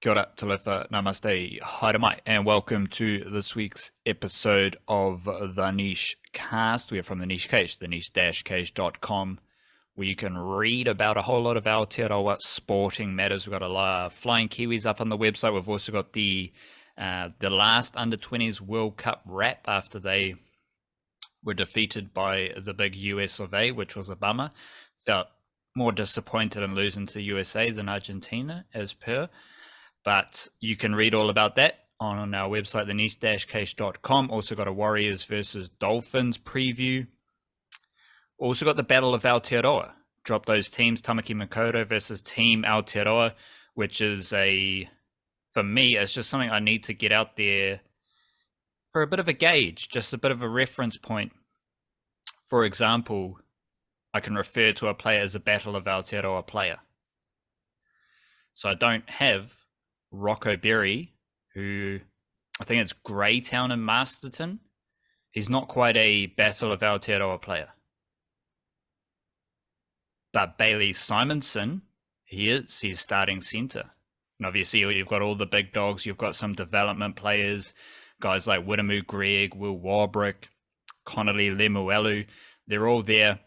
Kia ora, talofa, namaste, haere mai, and welcome to this week's episode of The Niche Cast. We are from The Niche Cage, theniche-cage.com, where you can read about a whole lot of Aotearoa sporting matters. We've got a lot of Flying Kiwis up on the website. We've also got the last Under-20s World Cup wrap after they were defeated by the big US of A, which was a bummer. Felt more disappointed in losing to USA than Argentina, as per. But you can read all about that on our website, theniche-cage.com. Also got a Warriors versus Dolphins preview. Also got the Battle of Aotearoa. Drop those teams, Tamaki Makaurau versus Team Aotearoa, which is for me, it's just something I need to get out there for a bit of a gauge, just a bit of a reference point. For example, I can refer to a player as a Battle of Aotearoa player. So I don't have Rocco Berry, who I think it's Greytown and Masterton. He's not quite a Battle of Aotearoa player. But Bailey Simonson, he's starting centre. And obviously you've got all the big dogs, you've got some development players, guys like Whittamu Greg, Will Warbrick, Connolly Lemuelu, they're all there.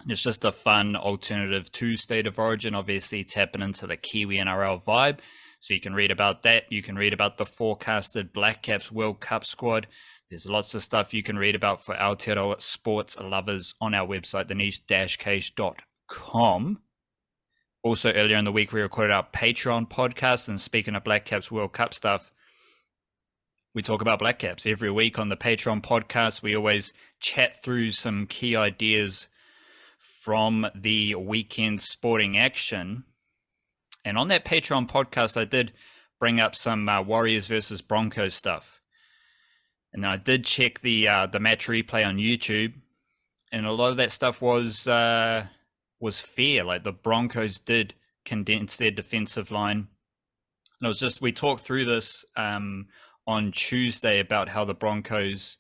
It's just a fun alternative to State of Origin, obviously tapping into the Kiwi NRL vibe. So you can read about that. You can read about the forecasted Black Caps World Cup squad. There's lots of stuff you can read about for Aotearoa sports lovers on our website, theniche-cage.com. Also, earlier in the week, we recorded our Patreon podcast. And speaking of Black Caps World Cup stuff, we talk about Black Caps every week on the Patreon podcast. We always chat through some key ideas from the weekend sporting action. And on that Patreon podcast, I did bring up some Warriors versus Broncos stuff. And I did check the match replay on YouTube. And a lot of that stuff was fair. Like the Broncos did condense their defensive line. And we talked through this on Tuesday about how the Broncos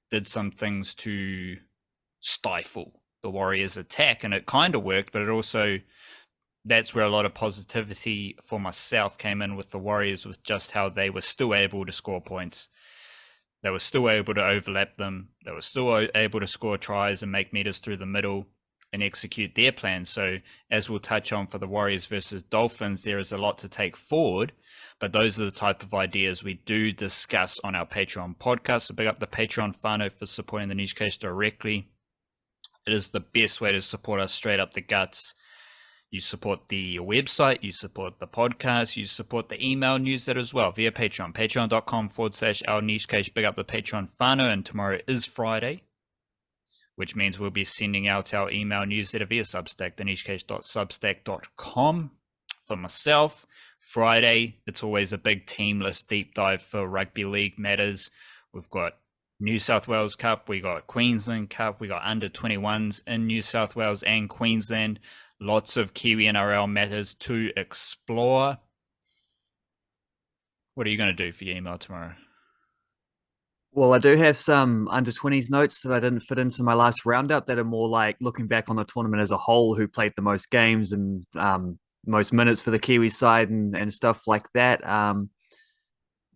did some things to stifle the Warriors' attack. And it kind of worked, but it also... that's where a lot of positivity for myself came in with the Warriors, with just how they were still able to score points. They were still able to overlap them. They were still able to score tries and make meters through the middle and execute their plan. So as we'll touch on for the Warriors versus Dolphins, there is a lot to take forward, but those are the type of ideas we do discuss on our Patreon podcast. So big up the Patreon whānau for supporting the Niche Case directly. It is the best way to support us straight up the guts. You support the website, you support the podcast, you support the email newsletter as well via Patreon. Patreon.com/our niche cage. Big up the Patreon whānau, and tomorrow is Friday, which means we'll be sending out our email newsletter via Substack, thenichecage.substack.com. For myself, Friday, it's always a big team list deep dive for rugby league matters. We've got New South Wales Cup, we got Queensland Cup, we got under-21s in New South Wales and Queensland. Lots of Kiwi NRL matters to explore. What are you going to do for your email tomorrow? Well, I do have some under-20s notes that I didn't fit into my last roundup that are more like looking back on the tournament as a whole, who played the most games and most minutes for the Kiwi side and stuff like that.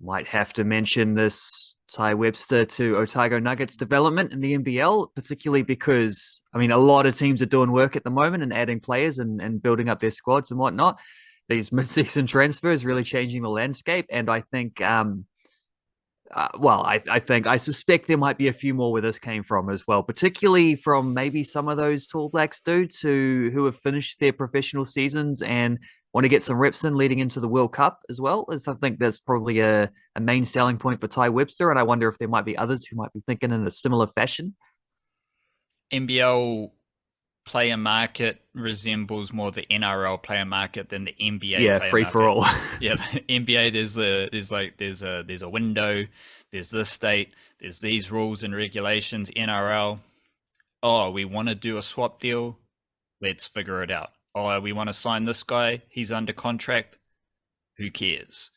Might have to mention this Ty Webster to Otago Nuggets development in the NBL, particularly because, I mean, a lot of teams are doing work at the moment and adding players and building up their squads and whatnot. These mid-season transfers really changing the landscape. And I think, I suspect there might be a few more where this came from as well, particularly from maybe some of those Tall Blacks dudes who have finished their professional seasons and want to get some reps in leading into the World Cup as well. As I think that's probably a main selling point for Ty Webster, and I wonder if there might be others who might be thinking in a similar fashion. NBL player market resembles more the NRL player market than the NBA yeah, player free market. for all. Yeah, the NBA there's a window, there's this state, there's these rules and regulations. NRL, oh, we want to do a swap deal, let's figure it out. Oh, we want to sign this guy, he's under contract, who cares?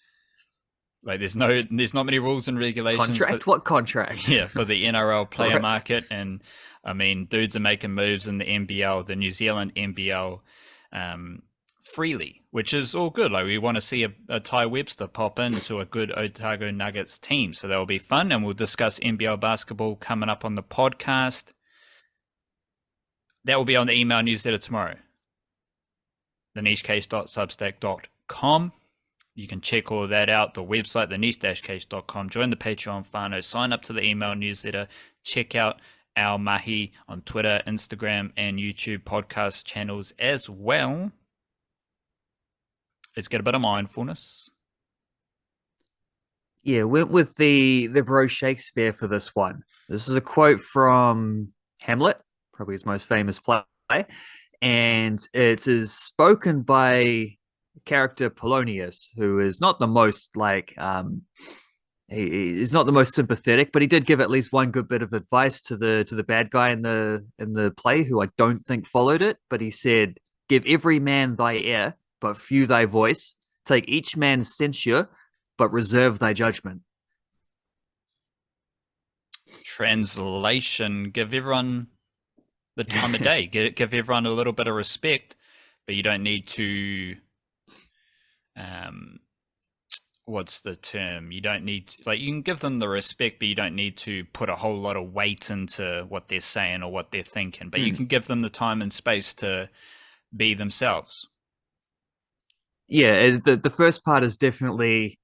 Like there's not many rules and regulations. What contract? Yeah, for the NRL player market. And I mean, dudes are making moves in the NBL, the New Zealand NBL, freely, which is all good. Like we want to see a Ty Webster pop into a good Otago Nuggets team, so that will be fun. And we'll discuss NBL basketball coming up on the podcast. That will be on the email newsletter tomorrow. thenichecase.substack.com. You can check all of that out. The website, theniche-case.com. Join the Patreon whānau. Sign up to the email newsletter. Check out our mahi on Twitter, Instagram, and YouTube podcast channels as well. Let's get a bit of mindfulness. Yeah, went with the bro Shakespeare for this one. This is a quote from Hamlet, probably his most famous play, and it is spoken by character Polonius, who is not the most he is not the most sympathetic, but he did give at least one good bit of advice to the bad guy in the play, who I don't think followed it. But he said, "Give every man thy ear, but few thy voice. Take each man's censure, but reserve thy judgment." Translation: give everyone the time of day. Give everyone a little bit of respect, but you don't need to. What's the term? You don't need to, like, you can give them the respect, but you don't need to put a whole lot of weight into what they're saying or what they're thinking. But you can give them the time and space to be themselves. Yeah, the first part is definitely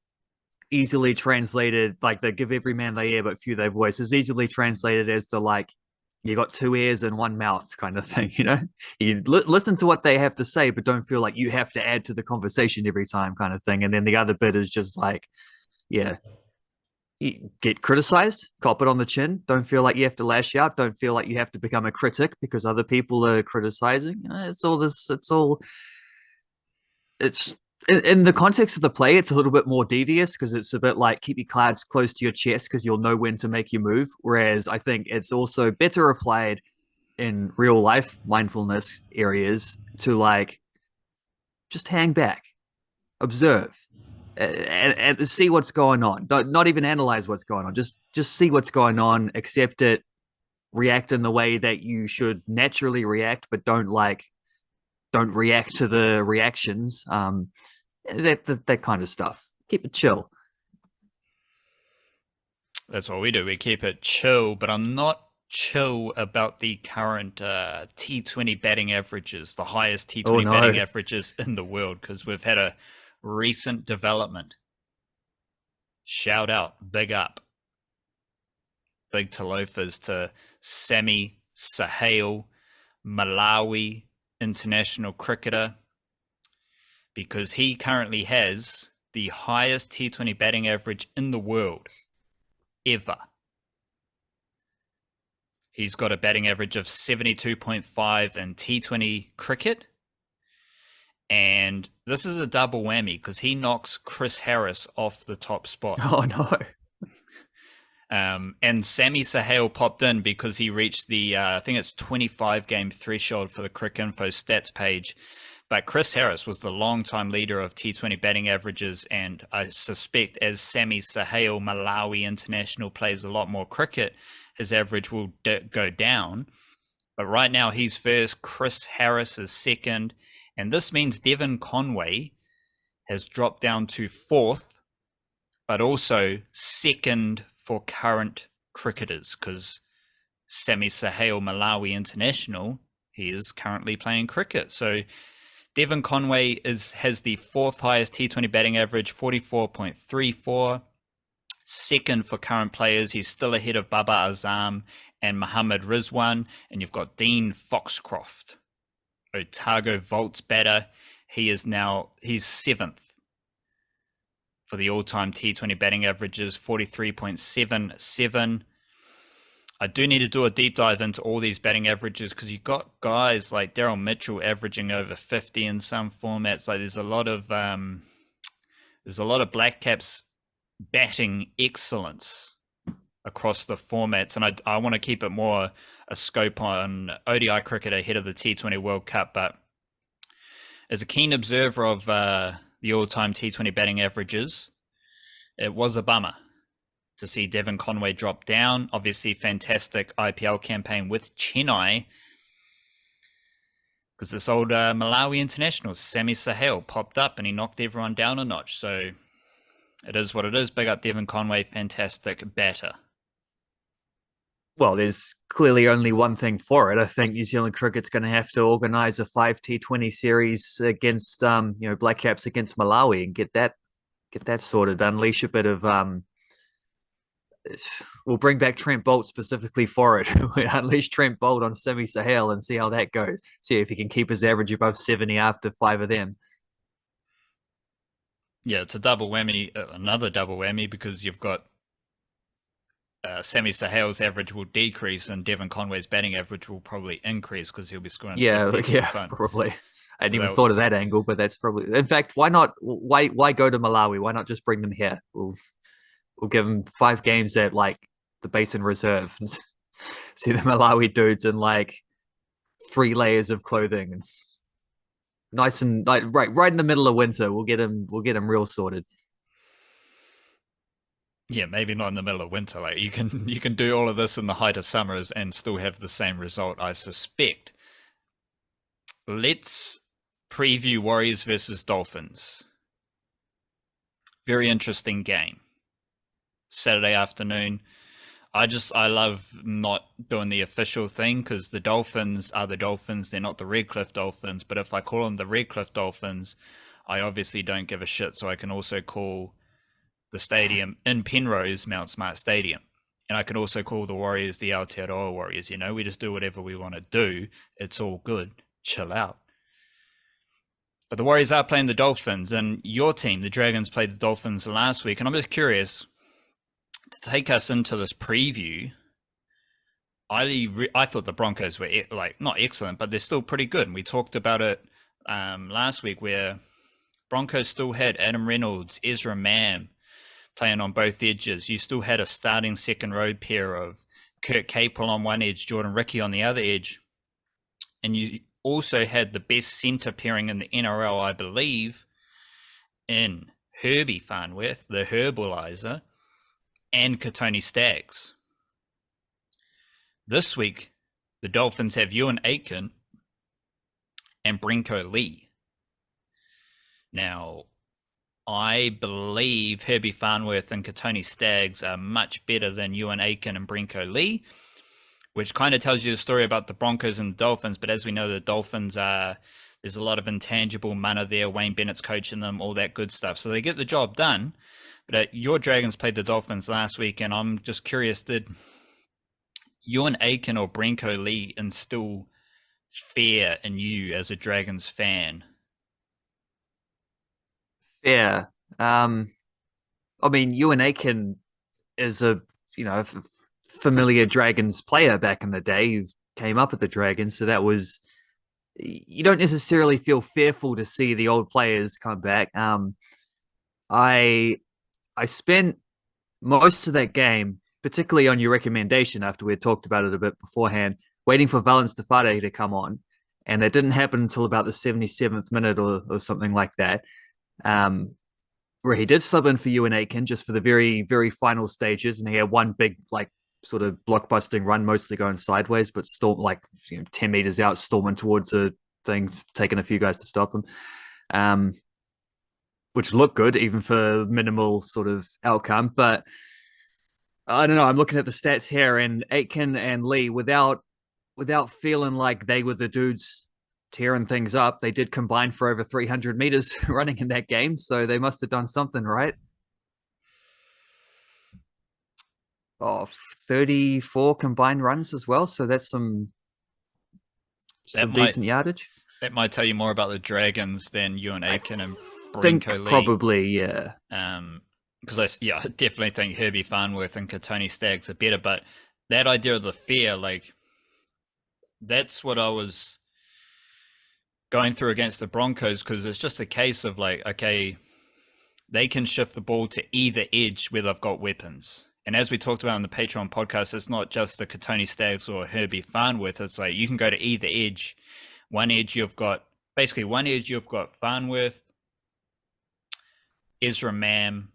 easily translated, like the "give every man their ear but few their voice" is easily translated as the like you got two ears and one mouth kind of thing. You listen to what they have to say, but don't feel like you have to add to the conversation every time kind of thing. And then the other bit is just like, yeah, you get criticized, cop it on the chin. Don't feel like you have to lash out. Don't feel like you have to become a critic because other people are criticizing. It's in the context of the play, it's a little bit more devious because it's a bit like keep your cards close to your chest because you'll know when to make your move. Whereas I think it's also better applied in real life mindfulness areas to like just hang back, observe, and see what's going on. Not even analyze what's going on. Just see what's going on, accept it, react in the way that you should naturally react, but don't react to the reactions. That kind of stuff. Keep it chill. That's what we do. We keep it chill, but I'm not chill about the current T20 batting averages, the highest Oh T20 batting no. averages in the world, because we've had a recent development. Shout out, big up, big talofas to Sami Sahel, Malawi international cricketer, because he currently has the highest T20 batting average in the world ever. He's got a batting average of 72.5 in T20 cricket. And this is a double whammy because he knocks Chris Harris off the top spot. Oh no. And Sami Sahel popped in because he reached the, I think it's 25 game threshold for the Cricinfo stats page. But Chris Harris was the long-time leader of T20 batting averages, and I suspect as Sami Sahel, Malawi international, plays a lot more cricket, his average will go down. But right now he's first, Chris Harris is second, and this means Devon Conway has dropped down to fourth, but also second for current cricketers, because Sami Sahel, Malawi international, he is currently playing cricket. So Devon Conway has the fourth highest T20 batting average, 44.34. Second for current players, he's still ahead of Babar Azam and Muhammad Rizwan. And you've got Dean Foxcroft, Otago Volts batter. He's seventh for the all-time T20 batting averages, 43.77. I do need to do a deep dive into all these batting averages because you've got guys like Daryl Mitchell averaging over 50 in some formats. Like there's a lot of Black Caps batting excellence across the formats, and I want to keep it more a scope on ODI cricket ahead of the T20 World Cup. But as a keen observer of the all-time T20 batting averages, it was a bummer to see Devon Conway drop down. Obviously, fantastic IPL campaign with Chennai, because this old Malawi international, Sami Sahel, popped up and he knocked everyone down a notch. So it is what it is. Big up Devon Conway, fantastic batter. Well, there's clearly only one thing for it. I think New Zealand cricket's going to have to organise a 5 T20 series against, Black Caps against Malawi and get that sorted. Unleash a bit of we'll bring back Trent Bolt specifically for it. We unleash Trent Bolt on Sami Sahel and see how that goes. See if he can keep his average above 70 after 5 of them. Yeah, it's a double whammy, another double whammy, because you've got Sami Sahel's average will decrease and Devon Conway's batting average will probably increase because he'll be scoring 50s for fun. Probably. I hadn't So even thought of that angle, but that's probably. In fact, why not? Why go to Malawi? Why not just bring them here? We'll give them 5 games at like the Basin Reserve and see the Malawi dudes in like 3 layers of clothing and nice and like right in the middle of winter. We'll get them real sorted. Yeah, maybe not in the middle of winter. Like you can do all of this in the height of summers and still have the same result, I suspect. Let's preview Warriors versus Dolphins. Very interesting game. Saturday afternoon. I love not doing the official thing because the Dolphins are the Dolphins. They're not the Redcliffe Dolphins. But if I call them the Redcliffe Dolphins, I obviously don't give a shit. So I can also call the stadium in Penrose Mount Smart Stadium. And I can also call the Warriors the Aotearoa Warriors. You know, we just do whatever we want to do. It's all good. Chill out. But the Warriors are playing the Dolphins, and your team, the Dragons, played the Dolphins last week. And I'm just curious, to take us into this preview, I thought the Broncos were like not excellent, but they're still pretty good. And we talked about it last week, where Broncos still had Adam Reynolds, Ezra Mam playing on both edges. You still had a starting second row pair of Kurt Capel on one edge, Jordan Ricky on the other edge, and you also had the best centre pairing in the NRL, I believe, in Herbie Farnworth, the Herbalizer, and Katoni Staggs. This week, the Dolphins have Ewan Aitken and Brenko Lee. Now, I believe Herbie Farnworth and Katoni Staggs are much better than Ewan Aitken and Brenko Lee, which kind of tells you the story about the Broncos and the Dolphins. But as we know, the Dolphins there's a lot of intangible mana there. Wayne Bennett's coaching them, all that good stuff. So they get the job done. But your Dragons played the Dolphins last week, and I'm just curious, did Ewan Aitken or Brenko Lee instill fear in you as a Dragons fan? Yeah. I mean, Ewan Aitken is a familiar Dragons player back in the day. Who came up at the Dragons, so that was, you don't necessarily feel fearful to see the old players come back. I spent most of that game, particularly on your recommendation after we had talked about it a bit beforehand, waiting for Valens Tefade to come on. And that didn't happen until about the 77th minute or something like that, where he did sub in for Ewan Aitken just for the very, very final stages. And he had one big, like, sort of blockbusting run, mostly going sideways, but storm, like, 10 meters out, storming towards the thing, taking a few guys to stop him. Which looked good, even for minimal sort of outcome. But I don't know. I'm looking at the stats here, and Aitken and Lee, without feeling like they were the dudes tearing things up, they did combine for over 300 meters running in that game. So they must have done something right. 34 combined runs as well. So that's some decent yardage. That might tell you more about the Dragons than Ewan Aitken and Brenko Lee. Probably, yeah. Because I definitely think Herbie Farnworth and Katoni Staggs are better. But that idea of the fear, like, that's what I was going through against the Broncos, because it's just a case of like, okay, they can shift the ball to either edge where they've got weapons. And as we talked about on the Patreon podcast, it's not just the Katoni Staggs or Herbie Farnworth. It's like you can go to either edge. One edge you've got Farnworth, Ezra Mam,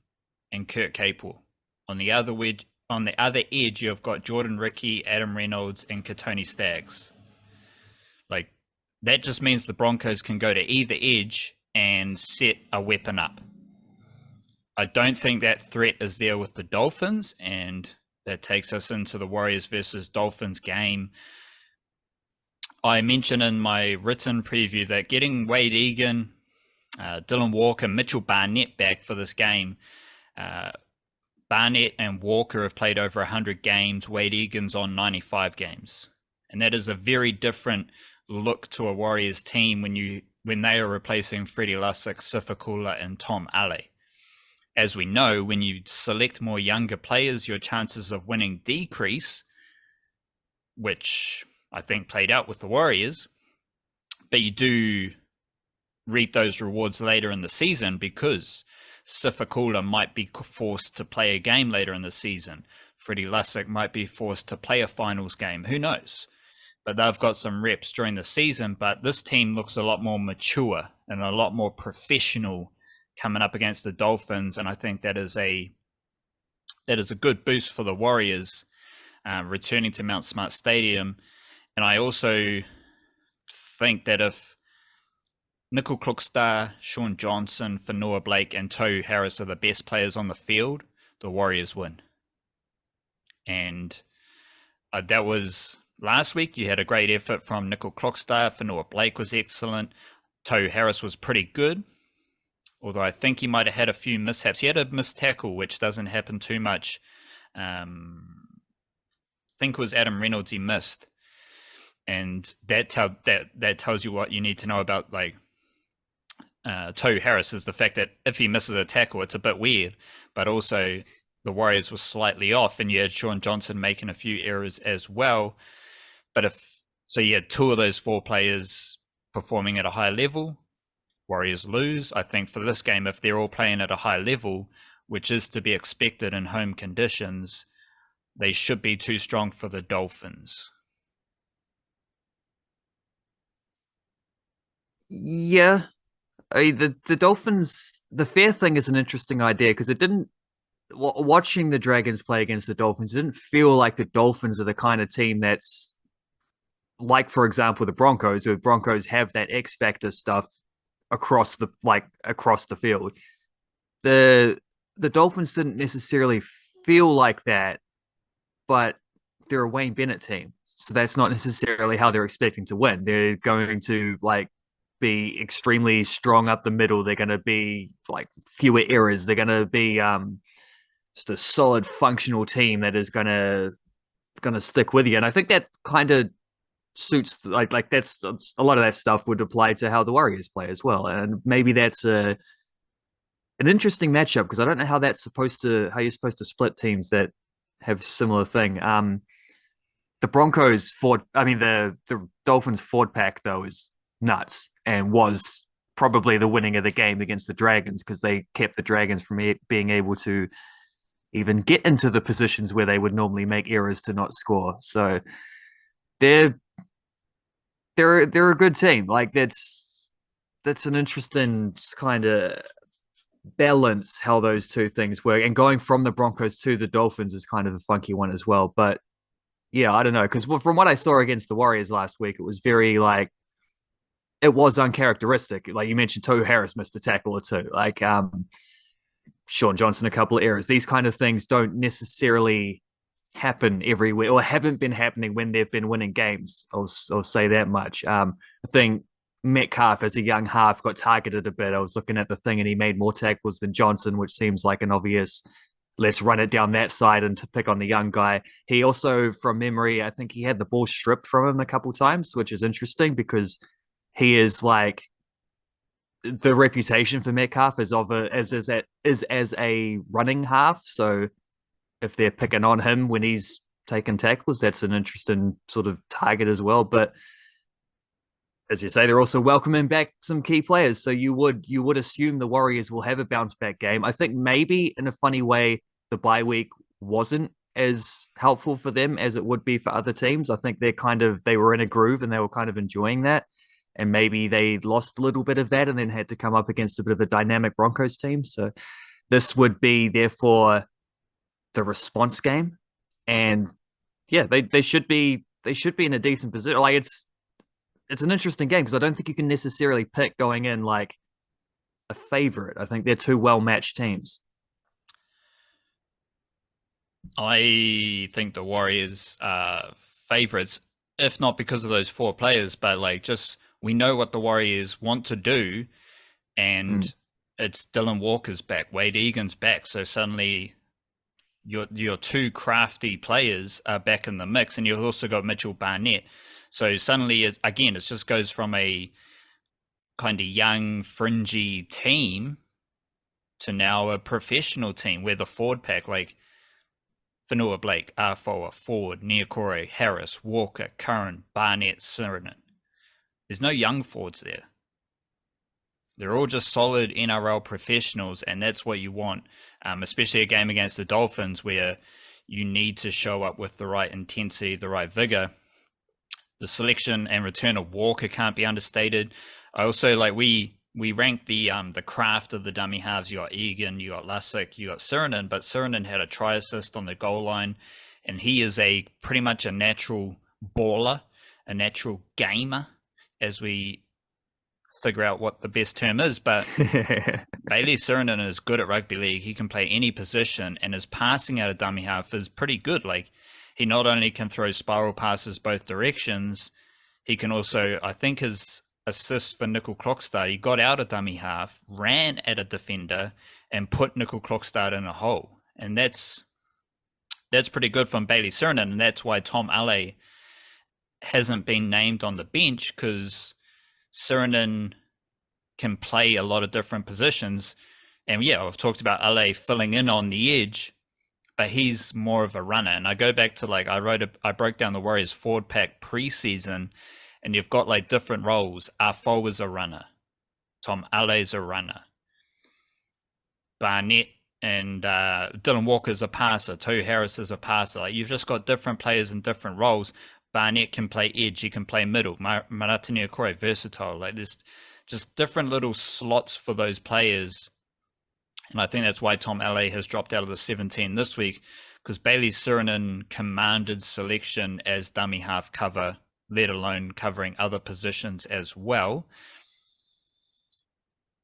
and Kurt Capel. On the other edge, you've got Jordan Ricky, Adam Reynolds, and Katoni Staggs. Like, that just means the Broncos can go to either edge and set a weapon up. I don't think that threat is there with the Dolphins, and that takes us into the Warriors versus Dolphins game. I mentioned in my written preview that getting Wade Egan, Dylan Walker, Mitchell Barnett back for this game. Barnett and Walker have played over 100 games. Wade Egan's on 95 games. And that is a very different look to a Warriors team when they are replacing Freddie Lussick, Sifakula, and Tom Ale. As we know, when you select more younger players, your chances of winning decrease, which I think played out with the Warriors, but you do reap those rewards later in the season because Sifakula might be forced to play a game later in the season. Freddie Lussick might be forced to play a finals game. Who knows? But they've got some reps during the season, but this team looks a lot more mature and a lot more professional coming up against the Dolphins, and I think that is a good boost for the Warriors returning to Mount Smart Stadium. And I also think that if Nickel Krukstad, Sean Johnson, Fanua Blake, and Tohu Harris are the best players on the field, the Warriors win. And that was last week. You had a great effort from Nickel Krukstad. Fanua Blake was excellent. Tohu Harris was pretty good, although I think he might have had a few mishaps. He had a missed tackle, which doesn't happen too much. I think it was Adam Reynolds he missed. And that tells you what you need to know about Tohu Harris, is the fact that if he misses a tackle, it's a bit weird. But also the Warriors were slightly off, and you had Sean Johnson making a few errors as well. But so you had two of those four players performing at a high level, Warriors lose. I think for this game, if they're all playing at a high level, which is to be expected in home conditions, they should be too strong for the Dolphins. Yeah, the Dolphins. The fair thing is an interesting idea because it didn't. Watching the Dragons play against the Dolphins, it didn't feel like the Dolphins are the kind of team that's like, for example, the Broncos, where Broncos have that X factor stuff across the field. The Dolphins didn't necessarily feel like that, but they're a Wayne Bennett team, so that's not necessarily how they're expecting to win. They're going to be extremely strong up the middle. They're going to be fewer errors. They're going to be just a solid functional team that is going to stick with you. And I think that kind of suits that's a lot of that stuff would apply to how the Warriors play as well. And maybe that's an interesting matchup because I don't know how you're supposed to split teams that have similar thing. The Broncos the Dolphins forward pack though is nuts and was probably the winning of the game against the Dragons because they kept the Dragons from being able to even get into the positions where they would normally make errors to not score. So they're a good team. That's an interesting kind of balance how those two things work. And going from the Broncos to the Dolphins is kind of a funky one as well. But yeah, I don't know, because from what I saw against the Warriors last week, it was very it was uncharacteristic. Like you mentioned, Tohu Harris missed a tackle or two. Sean Johnson, a couple of errors. These kind of things don't necessarily happen everywhere or haven't been happening when they've been winning games. I'll say that much. I think Metcalf as a young half got targeted a bit. I was looking at the thing and he made more tackles than Johnson, which seems like an obvious let's run it down that side and to pick on the young guy. He also, from memory, I think he had the ball stripped from him a couple times, which is interesting because he is the reputation for Metcalf is as a running half. So if they're picking on him when he's taking tackles, that's an interesting sort of target as well. But as you say, they're also welcoming back some key players. So you would assume the Warriors will have a bounce back game. I think maybe in a funny way, the bye week wasn't as helpful for them as it would be for other teams. I think they were in a groove and they were kind of enjoying that. And maybe they lost a little bit of that and then had to come up against a bit of a dynamic Broncos team. So this would be therefore the response game. And yeah, they should be in a decent position. it's an interesting game because I don't think you can necessarily pick going in like a favorite. I think they're two well matched teams. I think the Warriors are favorites, if not because of those four players, but like just we know what the Warriors want to do, Mm. and it's Dylan Walker's back, Wade Egan's back, so suddenly your two crafty players are back in the mix, and you've also got Mitchell Barnett. So suddenly, again, it just goes from a kind of young, fringy team to now a professional team where the forward pack, like Fanua Blake, Afoa, Ford, Niokore, Harris, Walker, Curran, Barnett, Sirinen. There's no young forwards there. They're all just solid NRL professionals, and that's what you want, especially a game against the Dolphins where you need to show up with the right intensity, the right vigor. The selection and return of Walker can't be understated. I also like we ranked the craft of the dummy halves. You got Egan, you got Lussick, you got Sirinen, but Sirinen had a try assist on the goal line, and he is a pretty much a natural baller, a natural gamer, as we figure out what the best term is. But Bailey Sirinen is good at rugby league. He can play any position, and his passing out of dummy half is pretty good. Like, he not only can throw spiral passes both directions, he can also, I think his assist for Nickel Clockstad, he got out of dummy half, ran at a defender, and put Nickel Clockstad in a hole. And that's pretty good from Bailey Sirinen, and that's why Tom Ale hasn't been named on the bench, because Sirinen can play a lot of different positions. And yeah, I've talked about LA filling in on the edge, but he's more of a runner. And I go back to like I broke down the Warriors forward pack preseason, and you've got like different roles. Arfo is a runner, Tom Ale's a runner, Barnett and Dylan Walker's a passer, Tohu Harris is a passer. Like, you've just got different players in different roles. Barnett can play edge, he can play middle. Maratini Okore, versatile. Like, there's just different little slots for those players. And I think that's why Tom Ale has dropped out of the 17 this week, because Bailey Sirinen commanded selection as dummy half cover, let alone covering other positions as well.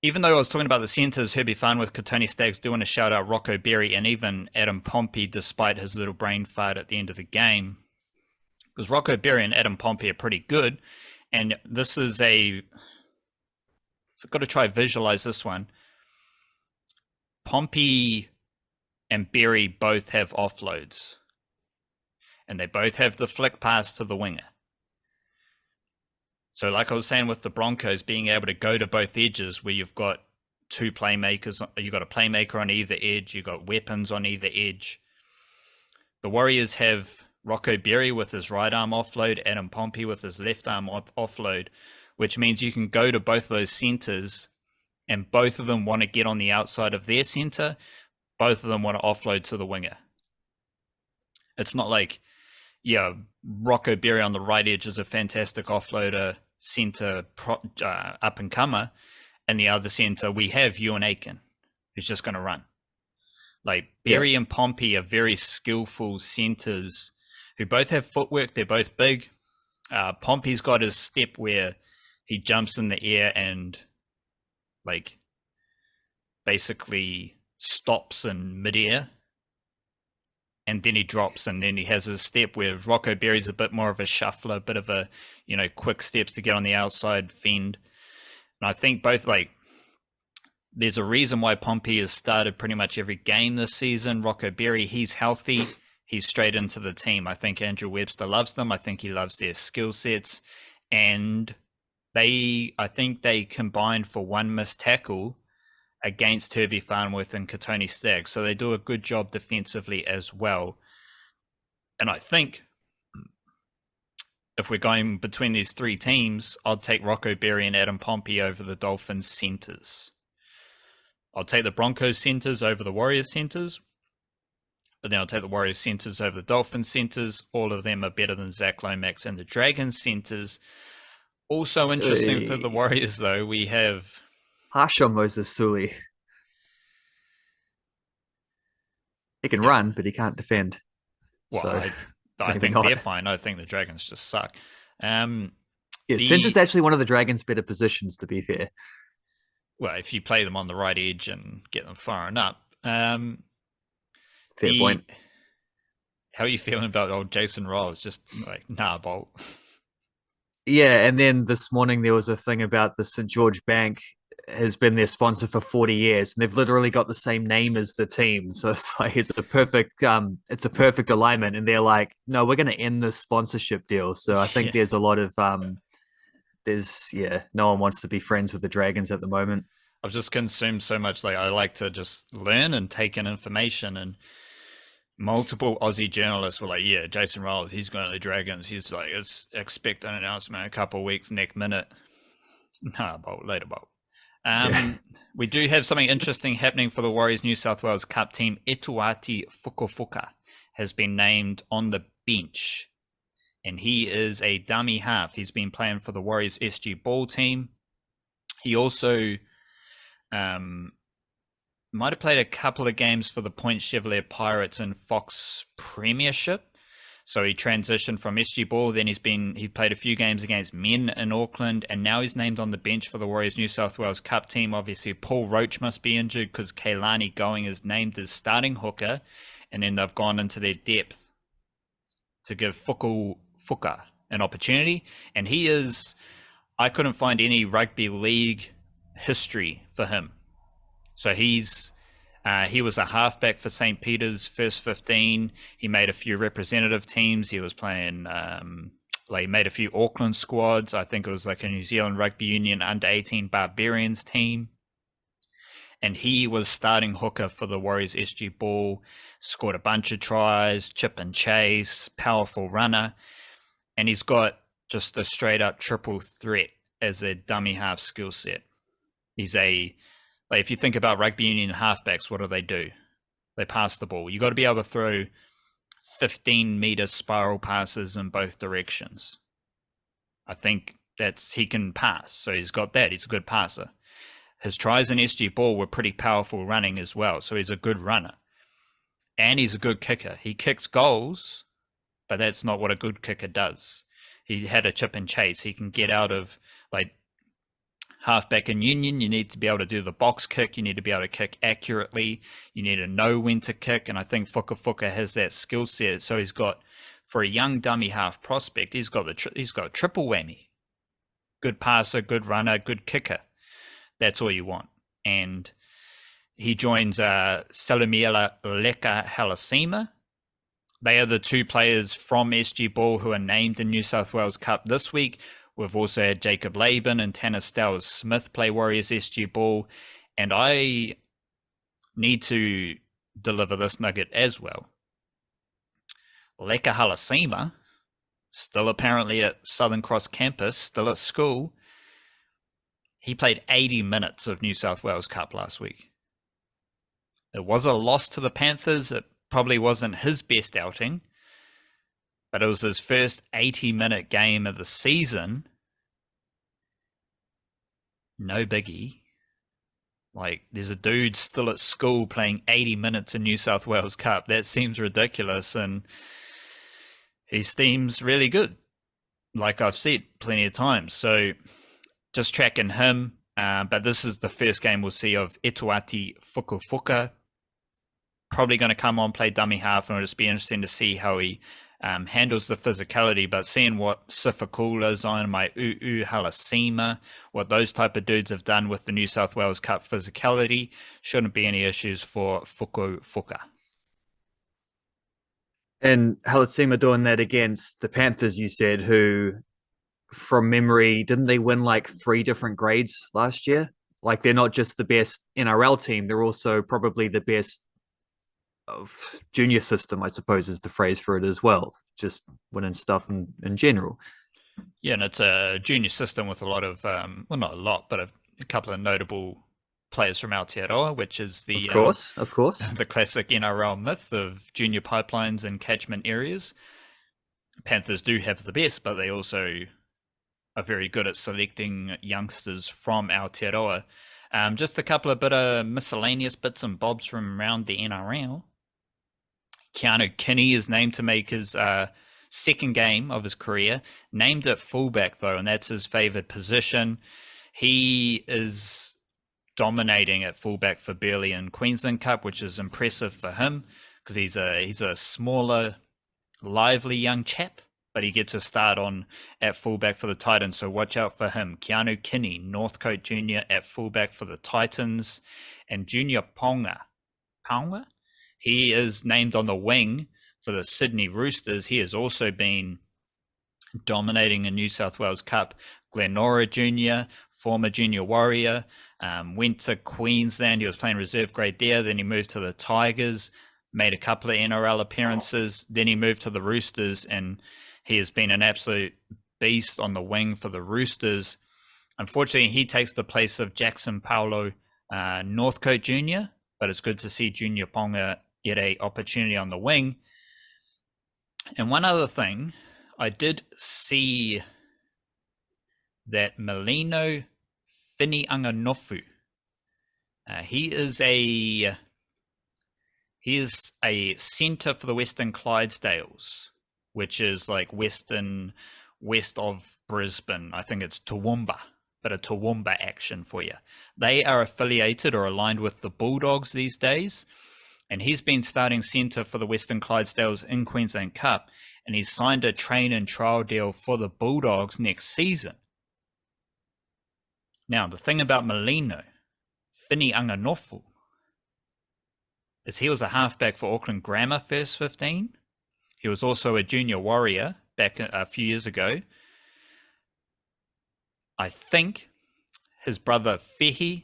Even though I was talking about the centres, Herbie Farnworth, Katoni Staggs, do want to shout out Rocco Berry and even Adam Pompey, despite his little brain fart at the end of the game. Because Rocco Berry and Adam Pompey are pretty good. And this is I've got to try visualize this one. Pompey and Berry both have offloads, and they both have the flick pass to the winger. So like I was saying with the Broncos, being able to go to both edges where you've got two playmakers, you've got a playmaker on either edge, you've got weapons on either edge. The Warriors have Rocco Berry with his right arm offload, Adam Pompey with his left arm offload, which means you can go to both those centers, and both of them want to get on the outside of their center. Both of them want to offload to the winger. It's not like, yeah, Rocco Berry on the right edge is a fantastic offloader, center up and comer, and the other center we have Ewan Aiken, who's just going to run. Like, Berry and Pompey are very skillful centers who both have footwork. They're both big. Pompey's got his step where he jumps in the air and like basically stops in midair, and then he drops, and then he has his step where Rocco Berry's a bit more of a shuffler, a bit of a, quick steps to get on the outside, fend. And I think both, like, there's a reason why Pompey has started pretty much every game this season. Rocco Berry, he's healthy. He's straight into the team. I think Andrew Webster loves them. I think he loves their skill sets. And I think they combined for one missed tackle against Herbie Farnworth and Katoni Staggs. So they do a good job defensively as well. And I think if we're going between these three teams, I'll take Rocco Berry and Adam Pompey over the Dolphins centers. I'll take the Broncos centers over the Warriors centers, but then I'll take the Warriors centers over the Dolphins centers. All of them are better than Zach Lomax and the Dragons centers. Also interesting for the Warriors, though, we have harsh on Moses Suli. He can run, but he can't defend. Well, so I think they're fine. I think the Dragons just suck. Yeah, center's The actually one of the Dragons' better positions, to be fair. well, if you play them on the right edge and get them firing up. Fair The point. How are you feeling about old Jason Rolls? Just like nah, Bolt. Yeah, and then this morning there was a thing about the St. George Bank has been their sponsor for 40 years, and they've literally got the same name as the team. So it's like it's a perfect alignment. And they're like, no, we're gonna end this sponsorship deal. So I think Yeah, there's a lot of there's yeah, no one wants to be friends with the Dragons at the moment. I've just consumed so much. Like I like to just learn and take in information, and multiple Aussie journalists were like, "Yeah, Jason Rolls, he's going to the Dragons. He's like, it's expect an announcement in a couple of weeks, next minute." Nah, Bolt, later, Bolt. Yeah. We do have something interesting happening for the Warriors New South Wales Cup team. Etuati Fukufuka has been named on the bench, and he is a dummy half. He's been playing for the Warriors SG Ball team. He also might have played a couple of games for the Point Chevalier Pirates and Fox Premiership. So he transitioned from SG Ball. Then he played a few games against men in Auckland, and now he's named on the bench for the Warriors New South Wales Cup team. Obviously, Paul Roach must be injured because Kailani Going is named as starting hooker, and then they've gone into their depth to give Fuka an opportunity. And he is, I couldn't find any rugby league history for him. So he was a halfback for St. Peter's first 15. He made a few representative teams. He was playing, like, made a few Auckland squads. I think it was like a New Zealand Rugby Union under 18 Barbarians team. And he was starting hooker for the Warriors SG Ball, scored a bunch of tries, chip and chase, powerful runner. And he's got just a straight up triple threat as a dummy half skill set. He's like, if you think about rugby union halfbacks, what do? They pass the ball. You got to be able to throw 15-meter spiral passes in both directions. I think he can pass, so he's got that. He's a good passer. His tries in SG Ball were pretty powerful running as well, so he's a good runner. And he's a good kicker. He kicks goals, but that's not what a good kicker does. He had a chip and chase. He can get out of, like, halfback in union, you need to be able to do the box kick. You need to be able to kick accurately. You need to know when to kick. And I think Fuka has that skill set. So he's got, for a young dummy half prospect, he's got a triple whammy. Good passer, good runner, good kicker. That's all you want. And he joins Salumila Leka Halasima. They are the two players from SG Ball who are named in New South Wales Cup this week. We've also had Jacob Laban and Tanner Stowers Smith play Warriors SG Ball. And I need to deliver this nugget as well. Leka Halasima, still apparently at Southern Cross campus, still at school, he played 80 minutes of New South Wales Cup last week. It was a loss to the Panthers. It probably wasn't his best outing, but it was his first 80-minute game of the season. No biggie. Like, there's a dude still at school playing 80 minutes in New South Wales Cup. That seems ridiculous, and he seems really good, like I've said plenty of times. So just tracking him. But this is the first game we'll see of Etuati Fukufuka. Probably going to come on, play dummy half, and it'll just be interesting to see how he handles the physicality. But seeing what Sifakula, Zion my Halasima, what those type of dudes have done with the New South Wales Cup physicality, shouldn't be any issues for Fukufuka. And Halasima doing that against the Panthers, you said, who, from memory, didn't they win like 3 different grades last year? Like they're not just the best NRL team, they're also probably the best of junior system, I suppose is the phrase for it as well. Just winning stuff in general. Yeah, and it's a junior system with a lot of, well, not a lot, but a couple of notable players from Aotearoa, which is Of course, of course. the classic NRL myth of junior pipelines and catchment areas. Panthers do have the best, but they also are very good at selecting youngsters from Aotearoa. Just a couple of bit of miscellaneous bits and bobs from around the NRL. Keanu Kinney is named to make his second game of his career. Named at fullback though, and that's his favoured position. He is dominating at fullback for Burleigh in Queensland Cup, which is impressive for him because he's a smaller, lively young chap, but he gets a start on at fullback for the Titans, so watch out for him. Keanu Kinney, Northcote Junior at fullback for the Titans, and Junior Ponga, he is named on the wing for the Sydney Roosters. He has also been dominating in New South Wales Cup. Glenora Junior, former junior warrior, went to Queensland. He was playing reserve grade there. Then he moved to the Tigers, made a couple of NRL appearances. Then he moved to the Roosters, and he has been an absolute beast on the wing for the Roosters. Unfortunately, he takes the place of Jackson Paulo Northcote Jr., but it's good to see Junior Ponga get an opportunity on the wing. And one other thing, I did see that Melino Finianganofu, he is a centre for the Western Clydesdales, which is like west of Brisbane. I think it's Toowoomba, but a Toowoomba action for you. They are affiliated or aligned with the Bulldogs these days, and he's been starting centre for the Western Clydesdales in Queensland Cup, and he's signed a train and trial deal for the Bulldogs next season. Now, the thing about Melino Finianganofu is he was a halfback for Auckland Grammar first 15. He was also a junior warrior back a few years ago. I think his brother Fehi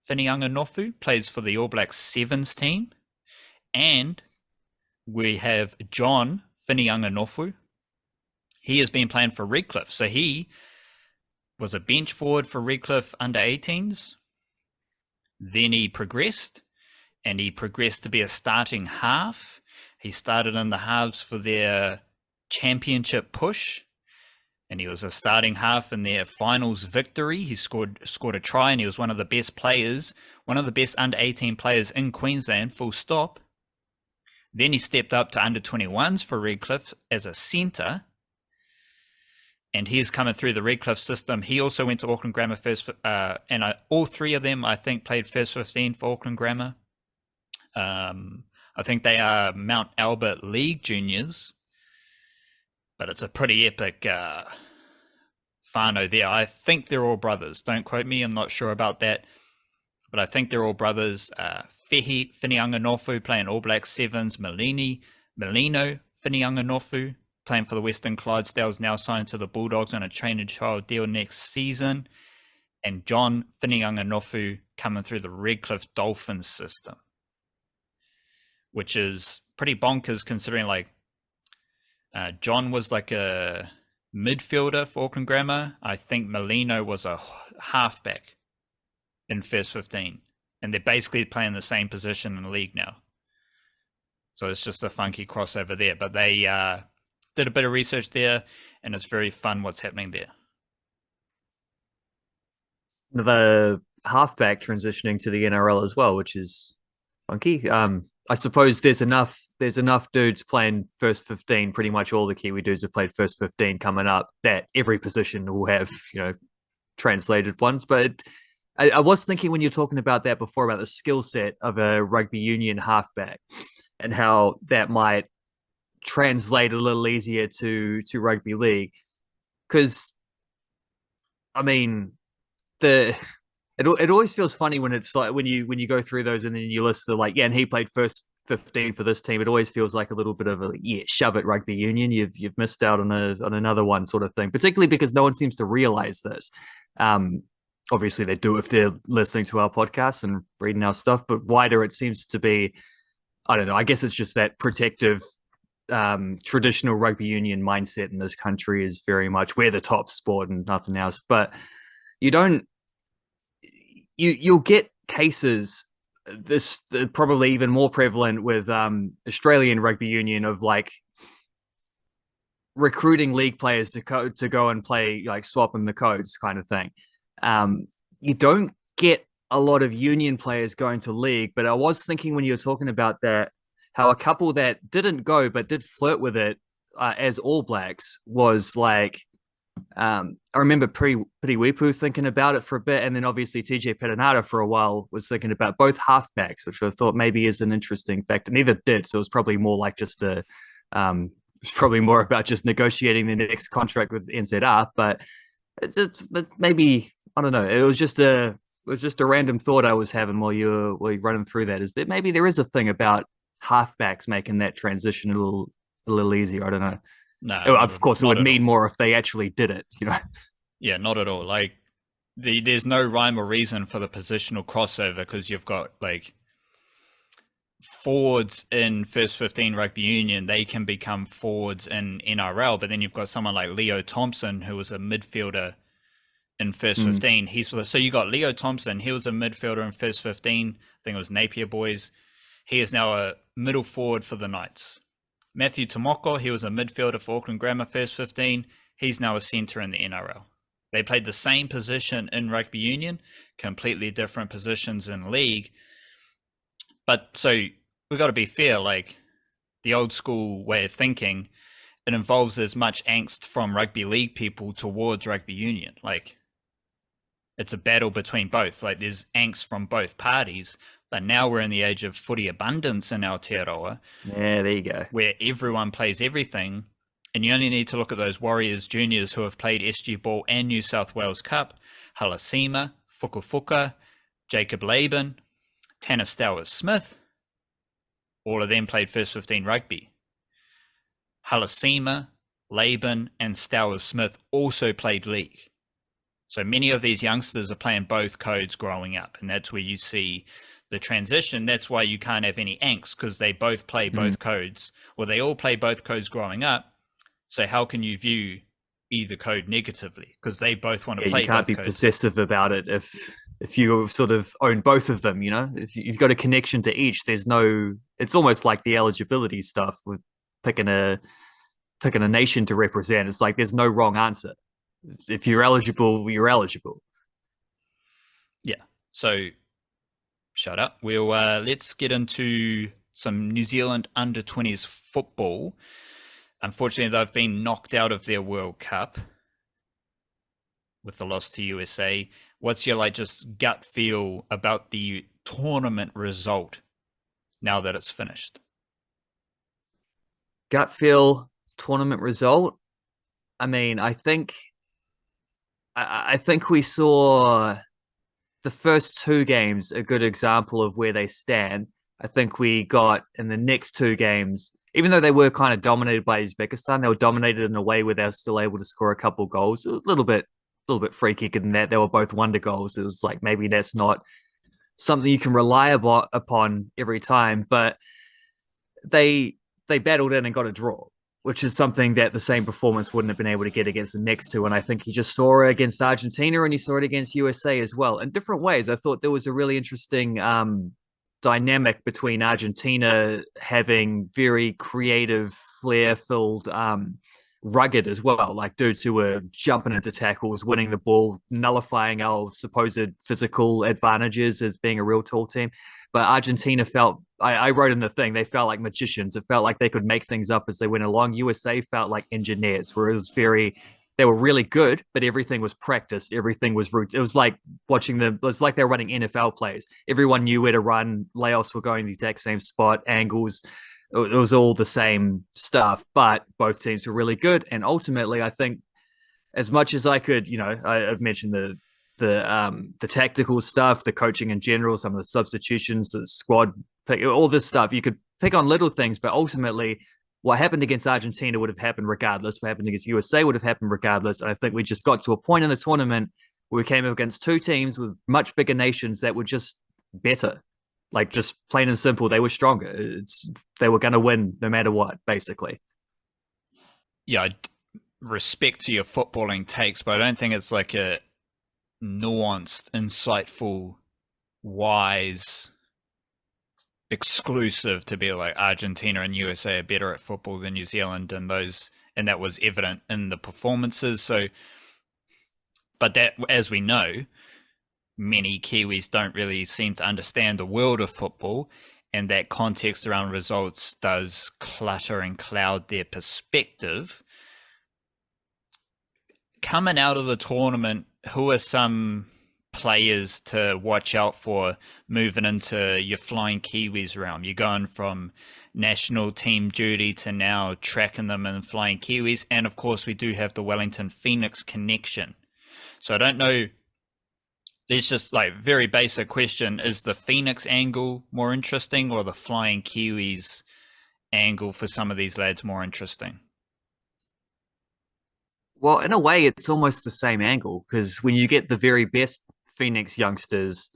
Finianganofu plays for the All Blacks Sevens team. And we have John Finianganofu. He has been playing for Redcliffe. So he was a bench forward for Redcliffe under 18s. Then he progressed, and he progressed to be a starting half. He started in the halves for their championship push, and he was a starting half in their finals victory. He scored a try, and he was one of the best players, one of the best under 18 players in Queensland, full stop. Then he stepped up to under 21s for Redcliffe as a centre, and he's coming through the Redcliffe system. He also went to Auckland Grammar first, and all three of them, I think, played first 15 for Auckland Grammar. I think they are Mount Albert League juniors, but it's a pretty epic whānau there. I think they're all brothers. Don't quote me, I'm not sure about that, but I think they're all brothers. Fehi Finianganofu playing All Black Sevens, Melino Finianganofu playing for the Western Clydesdales, now signed to the Bulldogs on a train and trial deal next season, and John Finianganofu coming through the Redcliffe Dolphins system, which is pretty bonkers considering like John was like a midfielder for Auckland Grammar. I think Melino was a halfback in first 15, and they're basically playing the same position in the league now. So it's just a funky crossover there, but they did a bit of research there, and it's very fun what's happening there. The halfback transitioning to the NRL as well, which is funky. I suppose there's enough dudes playing first 15. Pretty much all the Kiwi dudes have played first 15 coming up, that every position will have, translated ones. But I was thinking when you're talking about that before, about the skill set of a rugby union halfback and how that might translate a little easier to rugby league. Because, I mean, it always feels funny when it's like when you go through those and then you list the like, yeah, and he played first 15 for this team. It always feels like a little bit of a shove it rugby union. You've missed out on another one sort of thing, particularly because no one seems to realize this. Obviously they do if they're listening to our podcast and reading our stuff, but wider it seems to be, I don't know, I guess it's just that protective traditional rugby union mindset in this country is very much we're the top sport and nothing else. But you'll get cases, this probably even more prevalent with Australian rugby union, of like recruiting league players to go and play, like swapping the codes kind of thing. You don't get a lot of union players going to league, but I was thinking when you were talking about that, how a couple that didn't go but did flirt with it as All Blacks was like, I remember Piriwepu thinking about it for a bit, and then obviously TJ Perenara for a while was thinking about both halfbacks, which I thought maybe is an interesting fact. Neither did, so it was probably more like just it's probably more about just negotiating the next contract with NZR. But maybe I don't know. It was just a random thought I was having while you running through that. Is that maybe there is a thing about halfbacks making that transition a little easier? I don't know. No, Of course, it not would at mean all. more if they actually did it. Yeah, not at all. Like there's no rhyme or reason for the positional crossover because you've got like forwards in first 15 rugby union, they can become forwards in NRL, but then you've got someone like Leo Thompson who was a midfielder in first Mm. 15. So you got Leo Thompson, he was a midfielder in first 15. I think it was Napier Boys. He is now a middle forward for the Knights. Matthew Tomoko, he was a midfielder for Auckland Grammar first 15. He's now a centre in the NRL. They played the same position in rugby union, completely different positions in league. But so we've got to be fair, like the old school way of thinking, it involves as much angst from rugby league people towards rugby union. Like it's a battle between both. Like there's angst from both parties. But now we're in the age of footy abundance in Aotearoa, Yeah, there you go. where everyone plays everything. And you only need to look at those Warriors juniors who have played SG Ball and New South Wales Cup. Halasima, Fukafuka, Jacob Laban, Tanner Stowers-Smith. All of them played first 15 rugby. Halasima, Laban, and Stowers-Smith also played league. So many of these youngsters are playing both codes growing up, and that's where you see the transition. That's why you can't have any angst, because they both play both codes, or they all play both codes growing up. So how can you view either code negatively? Because they both want to Yeah, you play can't both be codes. possessive about it if you sort of own both of them. If you've got a connection to each, there's no. It's almost like the eligibility stuff with picking a picking a nation to represent. It's like there's no wrong answer. If you're eligible, you're eligible. Yeah. So shut up. We'll let's get into some New Zealand under 20s football. Unfortunately, they've been knocked out of their World Cup with the loss to USA. What's your like just gut feel about the tournament result now that it's finished? Gut feel tournament result. I mean, I think we saw the first two games a good example of where they stand. I think we got in the next two games, even though they were kind of dominated by Uzbekistan, they were dominated in a way where they were still able to score a couple goals. A little bit freaky in that they were both wonder goals. It was like maybe that's not something you can rely upon every time, but they they battled in and got a draw, which is something that the same performance wouldn't have been able to get against the next two. And I think he just saw it against Argentina and he saw it against USA as well in different ways. I thought there was a really interesting dynamic between Argentina having very creative, flair filled rugged as well, like dudes who were jumping into tackles, winning the ball, nullifying our supposed physical advantages as being a real tall team. But Argentina felt, I wrote in the thing, they felt like magicians. It felt like they could make things up as they went along. USA felt like engineers, where it was they were really good, but everything was practiced. Everything was root. It was like it was like they were running NFL plays. Everyone knew where to run. Layoffs were going the exact same spot, angles. It was all the same stuff, but both teams were really good. And ultimately, I think as much as I could, I've mentioned the tactical stuff, the coaching in general, some of the substitutions, the squad pick, all this stuff. You could pick on little things, but ultimately, what happened against Argentina would have happened regardless. What happened against USA would have happened regardless. And I think we just got to a point in the tournament where we came up against two teams with much bigger nations that were just better. Like just plain and simple, they were stronger. They were going to win no matter what, basically. Yeah, respect to your footballing takes, but I don't think it's like a nuanced, insightful, wise, exclusive to be like Argentina and USA are better at football than New Zealand, and that was evident in the performances. So, but that, as we know, many Kiwis don't really seem to understand the world of football, and that context around results does clutter and cloud their perspective. Coming out of the tournament, who are some players to watch out for moving into your Flying Kiwis realm? You're going from national team duty to now tracking them in Flying Kiwis. And of course, we do have the Wellington Phoenix connection. So I don't know. There's just like very basic question. Is the Phoenix angle more interesting or the Flying Kiwis angle for some of these lads more interesting? Well, in a way, it's almost the same angle because when you get the very best Phoenix youngsters,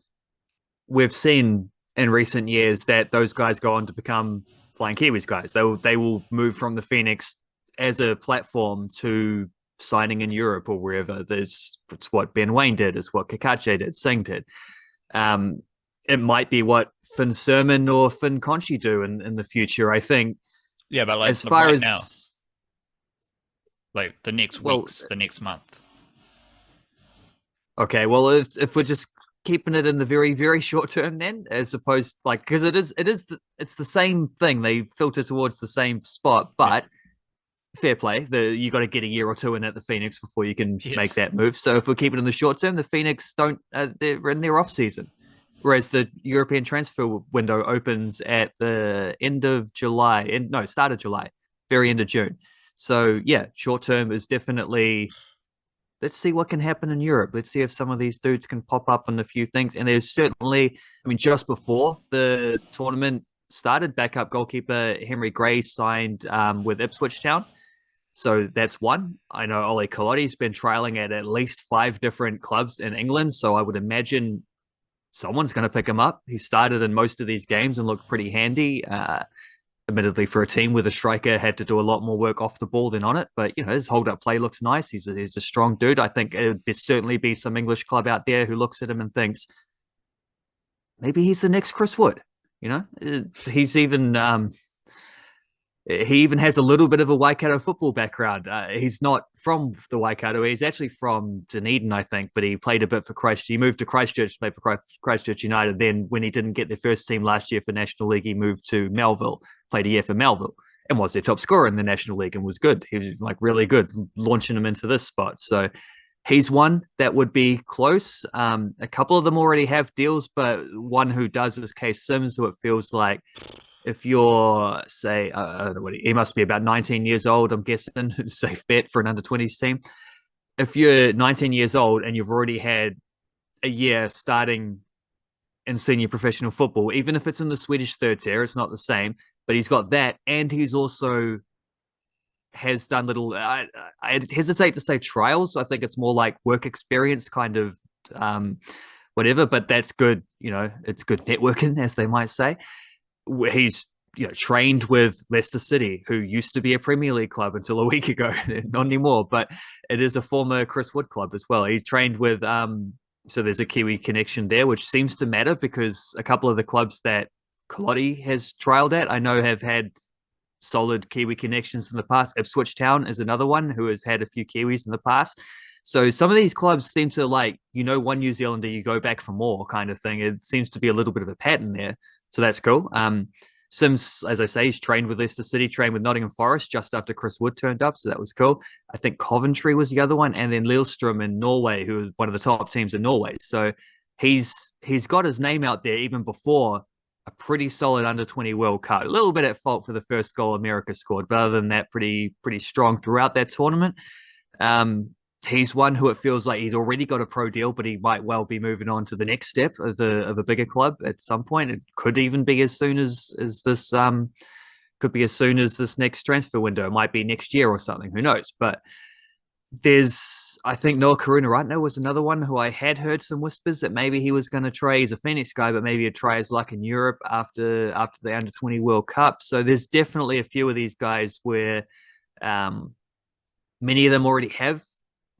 we've seen in recent years that those guys go on to become Flying Kiwis guys. They will move from the Phoenix as a platform to signing in Europe or wherever. It's what Ben Wayne did, it's what Kakache did, Singh did. Um, it might be what Finn Sermon or Finn Conchi do in the future. I think. Yeah, but like As far right as now, like the next well, weeks, the next month. okay, well, if we're just keeping it in the very very short term, then as opposed like because it's the same thing. They filter towards the same spot, Yeah. but fair play. You got to get a year or two in at the Phoenix before you can Yeah. make that move. So if we keep it in the short term, the Phoenix don't they're in their off season, whereas the European transfer window opens at the end of July. And no, start of July, very end of June. So yeah, short term is definitely. Let's see what can happen in Europe. Let's see if some of these dudes can pop up on a few things. And there's certainly, I mean, just before the tournament started, backup goalkeeper Henry Gray signed with Ipswich Town. So that's one. I know Ole Colotti's been trialing at least 5 different clubs in England. So I would imagine someone's going to pick him up. He started in most of these games and looked pretty handy. Admittedly, for a team with a striker, had to do a lot more work off the ball than on it. But his hold-up play looks nice. He's a strong dude. I think there'd certainly be some English club out there who looks at him and thinks maybe he's the next Chris Wood. He's even he even has a little bit of a Waikato football background. He's not from the Waikato. He's actually from Dunedin, I think, but he played a bit for Christchurch. He moved to Christchurch to play for Christchurch United. Then when he didn't get their first team last year for National League, he moved to Melville, played a year for Melville, and was their top scorer in the National League and was good. He was like really good, launching him into this spot. So he's one that would be close. A couple of them already have deals, but one who does is Case Sims, who it feels like if you're, say, I don't know what he must be about 19 years old, I'm guessing, safe bet for an under-20s team. If you're 19 years old and you've already had a year starting in senior professional football, even if it's in the Swedish third tier, it's not the same, but he's got that, and he's also has done little, I hesitate to say trials. I think it's more like work experience kind of whatever, but that's good. It's good networking, as they might say. He's trained with Leicester City, who used to be a Premier League club until a week ago, not anymore, but it is a former Chris Wood club as well. He trained with so there's a Kiwi connection there, which seems to matter because a couple of the clubs that Colotti has trialed at, I know, have had solid Kiwi connections in the past. Ipswich Town is another one who has had a few Kiwis in the past. So some of these clubs seem to one New Zealander, you go back for more kind of thing. It seems to be a little bit of a pattern there. So that's cool. Sims, as I say, he's trained with Leicester City, trained with Nottingham Forest just after Chris Wood turned up. So that was cool. I think Coventry was the other one. And then Lillestrøm in Norway, who was one of the top teams in Norway. So he's got his name out there even before a pretty solid under-20 World Cup. A little bit at fault for the first goal America scored, but other than that, pretty strong throughout that tournament. He's one who it feels like he's already got a pro deal, but he might well be moving on to the next step of a bigger club at some point. It could even be as soon as this could be as soon as this next transfer window. It might be next year or something. Who knows? But I think Noah Karuna was another one who I had heard some whispers that maybe he was going to try. He's a Phoenix guy, but maybe he'd try his luck in Europe after the under-20 World Cup. So there's definitely a few of these guys where many of them already have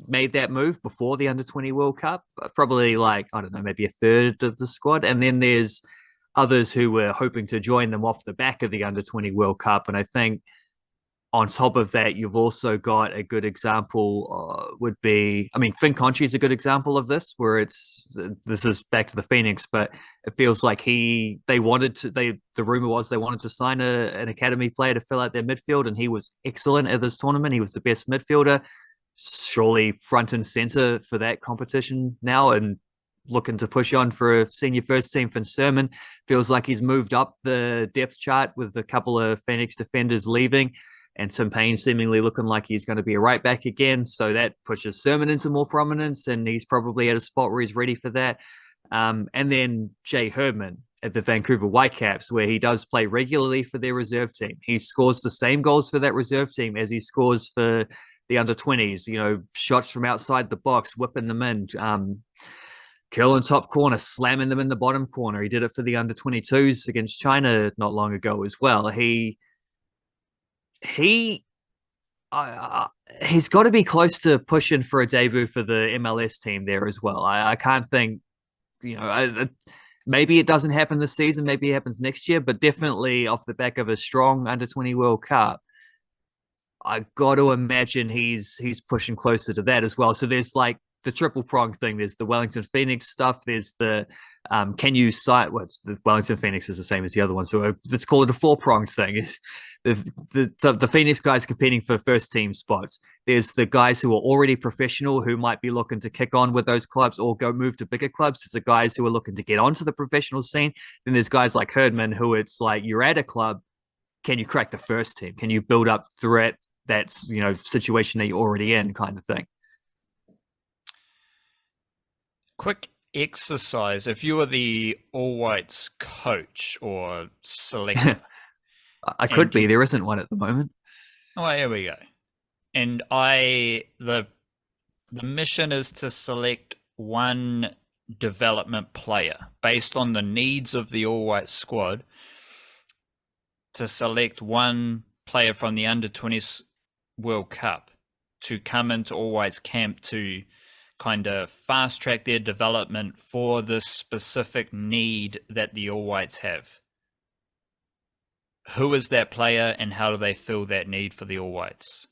made that move before the under-20 World Cup, probably I don't know, maybe a third of the squad. And then there's others who were hoping to join them off the back of the under-20 World Cup. And I think on top of that, you've also got a good example would be, I mean, Finn Conchi is a good example of this, where this is back to the Phoenix, but it feels like the rumor was they wanted to sign an academy player to fill out their midfield, and he was excellent at this tournament. He was the best midfielder, surely front and center for that competition now, and looking to push on for a senior first team. Finn Sermon feels like he's moved up the depth chart with a couple of Phoenix defenders leaving, and Tim Payne seemingly looking like he's going to be a right back again. So that pushes Sermon into more prominence, and he's probably at a spot where he's ready for that. And then Jay Herdman at the Vancouver Whitecaps, where he does play regularly for their reserve team. He scores the same goals for that reserve team as he scores for the under 20s, shots from outside the box, whipping them in, curling top corner, slamming them in the bottom corner. He did it for the under 22s against China not long ago as well. He's got to be close to pushing for a debut for the MLS team there as well. I can't think, maybe it doesn't happen this season, maybe it happens next year, but definitely off the back of a strong under 20 World Cup, I got to imagine he's pushing closer to that as well. So there's like the triple prong thing. There's the Wellington Phoenix stuff. There's the can you cite what the Wellington Phoenix is the same as the other one. So let's call it a four pronged thing. Is the Phoenix guys competing for first team spots. There's the guys who are already professional who might be looking to kick on with those clubs or go move to bigger clubs. There's the guys who are looking to get onto the professional scene. Then there's guys like Herdman who it's like you're at a club. Can you crack the first team? Can you build up through that situation that you're already in, kind of thing? Quick exercise. If you were the All Whites coach or selector, I could be. There isn't one at the moment. Oh, here we go. And the mission is to select one development player based on the needs of the All White squad, to select one player from the under 20s World Cup to come into All Whites camp to kind of fast track their development for the specific need that the All Whites have. Who is that player and how do they fill that need for the All Whites?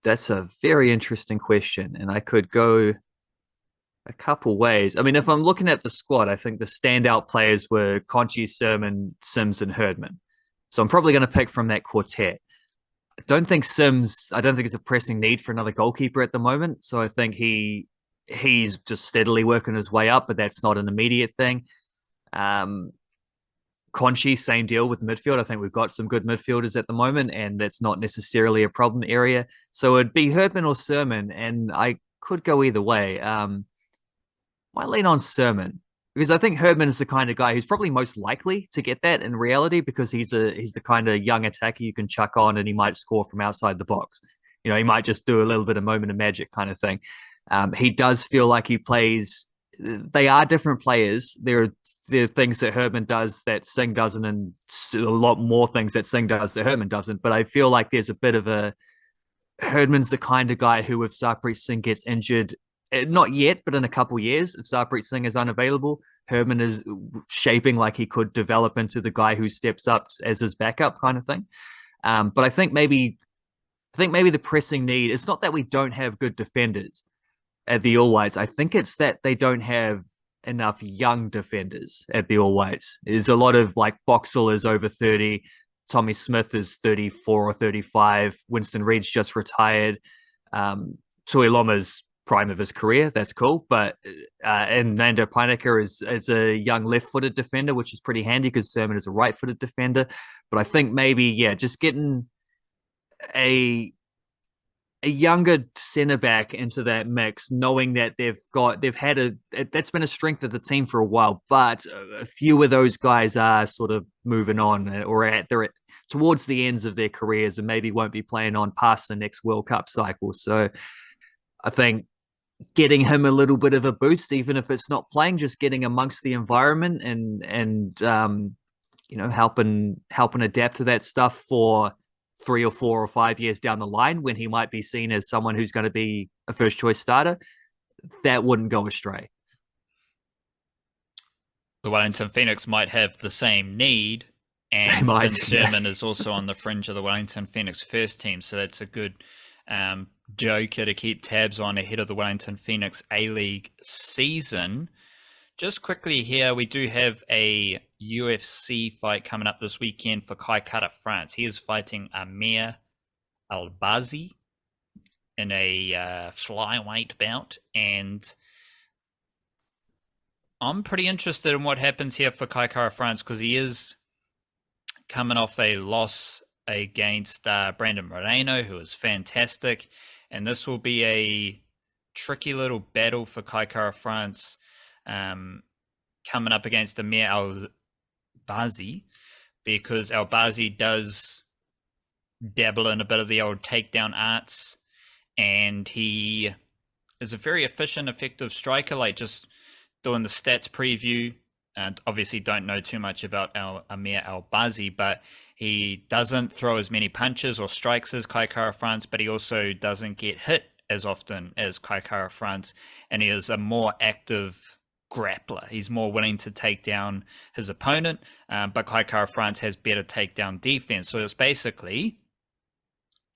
That's a very interesting question, and I could go a couple ways. I mean, if I'm looking at the squad, I think the standout players were Conchi, Sermon, Sims, and Herdman. So I'm probably going to pick from that quartet. I don't think it's a pressing need for another goalkeeper at the moment. So I think he's just steadily working his way up, but that's not an immediate thing. Conchi, same deal with the midfield. I think we've got some good midfielders at the moment, and that's not necessarily a problem area. So it'd be Herdman or Sermon, and I could go either way. Might lean on Sermon because I think Herdman is the kind of guy who's probably most likely to get that in reality, because he's the kind of young attacker you can chuck on and he might score from outside the box. He might just do a little bit of moment of magic kind of thing. He does feel like he plays. They are different players. There are things that Herdman does that Singh doesn't, and a lot more things that Singh does that Herdman doesn't. But I feel like there's a bit of a Herdman's the kind of guy who, if Sarpreet Singh gets injured, not yet, but in a couple years, if Sarpreet Singh is unavailable, Herdman is shaping like he could develop into the guy who steps up as his backup kind of thing. But I think maybe the pressing need, it's not that we don't have good defenders at the All Whites. I think it's that they don't have enough young defenders at the All Whites. There's a lot of like Boxall is over 30, Tommy Smith is 34 or 35, Winston Reed's just retired, Tuiloma's prime of his career. That's cool. But and Nando Peinecker is a young left-footed defender, which is pretty handy because Sermon is a right-footed defender. But I think maybe, just getting a younger centre back into that mix, knowing that that's been a strength of the team for a while, but a few of those guys are sort of moving on, or they're towards the ends of their careers and maybe won't be playing on past the next World Cup cycle. So I think getting him a little bit of a boost, even if it's not playing, just getting amongst the environment and helping adapt to that stuff for 3 or 4 or 5 years down the line when he might be seen as someone who's going to be a first choice starter, that wouldn't go astray. The Wellington Phoenix might have the same need, They and might, Finn yeah. Sermon is also on the fringe of the Wellington Phoenix first team, so that's a good joker to keep tabs on ahead of the Wellington Phoenix A-League season. Just quickly here, we do have a UFC fight coming up this weekend for Kai Kara France. He is fighting Amir Albazi in a flyweight bout, and I'm pretty interested in what happens here for Kai Kara France because he is coming off a loss against Brandon Moreno, who is fantastic, and this will be a tricky little battle for Kai Kara France, coming up against Amir Albazi, because Albazi does dabble in a bit of the old takedown arts, and he is a very efficient, effective striker. Like, just doing the stats preview, and obviously don't know too much about Amir Albazi, but he doesn't throw as many punches or strikes as Kai Kara France, but he also doesn't get hit as often as Kai Kara France, and he is a more active grappler. He's more willing to take down his opponent, but Kai Kara France has better takedown defense. So it's basically,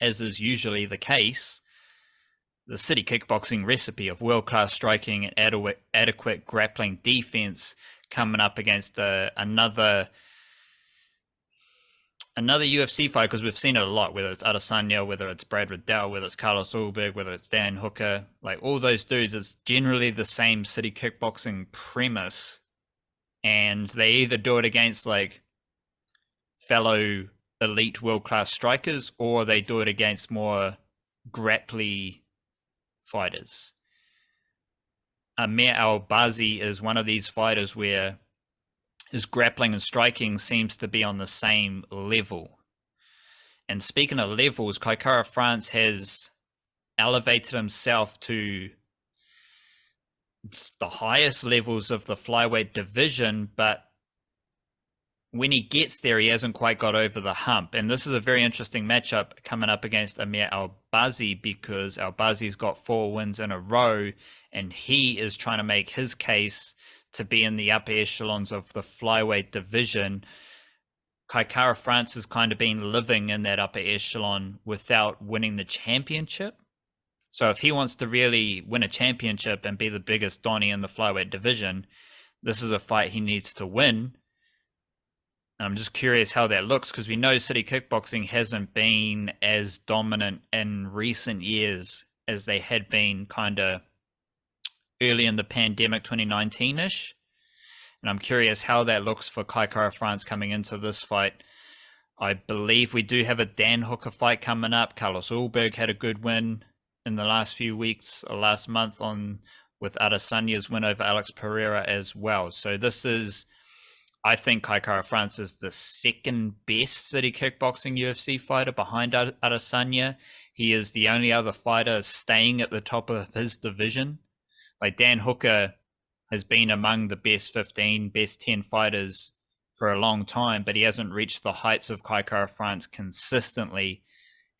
as is usually the case, the city kickboxing recipe of world-class striking and adequate grappling defense coming up against another UFC fight, because we've seen it a lot, whether it's Adesanya, whether it's Brad Riddell, whether it's Carlos Ulberg, whether it's Dan Hooker, like all those dudes, it's generally the same city kickboxing premise, and they either do it against like fellow elite world-class strikers, or they do it against more grapply fighters. Amir Albazi is one of these fighters where his grappling and striking seems to be on the same level. And speaking of levels, Kai Kara France has elevated himself to the highest levels of the flyweight division, but when he gets there, he hasn't quite got over the hump. And this is a very interesting matchup coming up against Amir Albazi, because Albazi's got 4 wins in a row, and he is trying to make his case to be in the upper echelons of the flyweight division. Kai Kara France has kind of been living in that upper echelon without winning the championship. So if he wants to really win a championship and be the biggest Donnie in the flyweight division, this is a fight he needs to win. I'm just curious how that looks, because we know city kickboxing hasn't been as dominant in recent years as they had been kind of early in the pandemic, 2019-ish. And I'm curious how that looks for Kai Kara France coming into this fight. I believe we do have a Dan Hooker fight coming up. Carlos Ulberg had a good win in the last few weeks, or last month, with Adesanya's win over Alex Pereira as well. So this is, I think Kai Kara France is the second best city kickboxing UFC fighter behind Adesanya. He is the only other fighter staying at the top of his division. Like, Dan Hooker has been among the best 15, best 10 fighters for a long time, but he hasn't reached the heights of Kai Kara France consistently.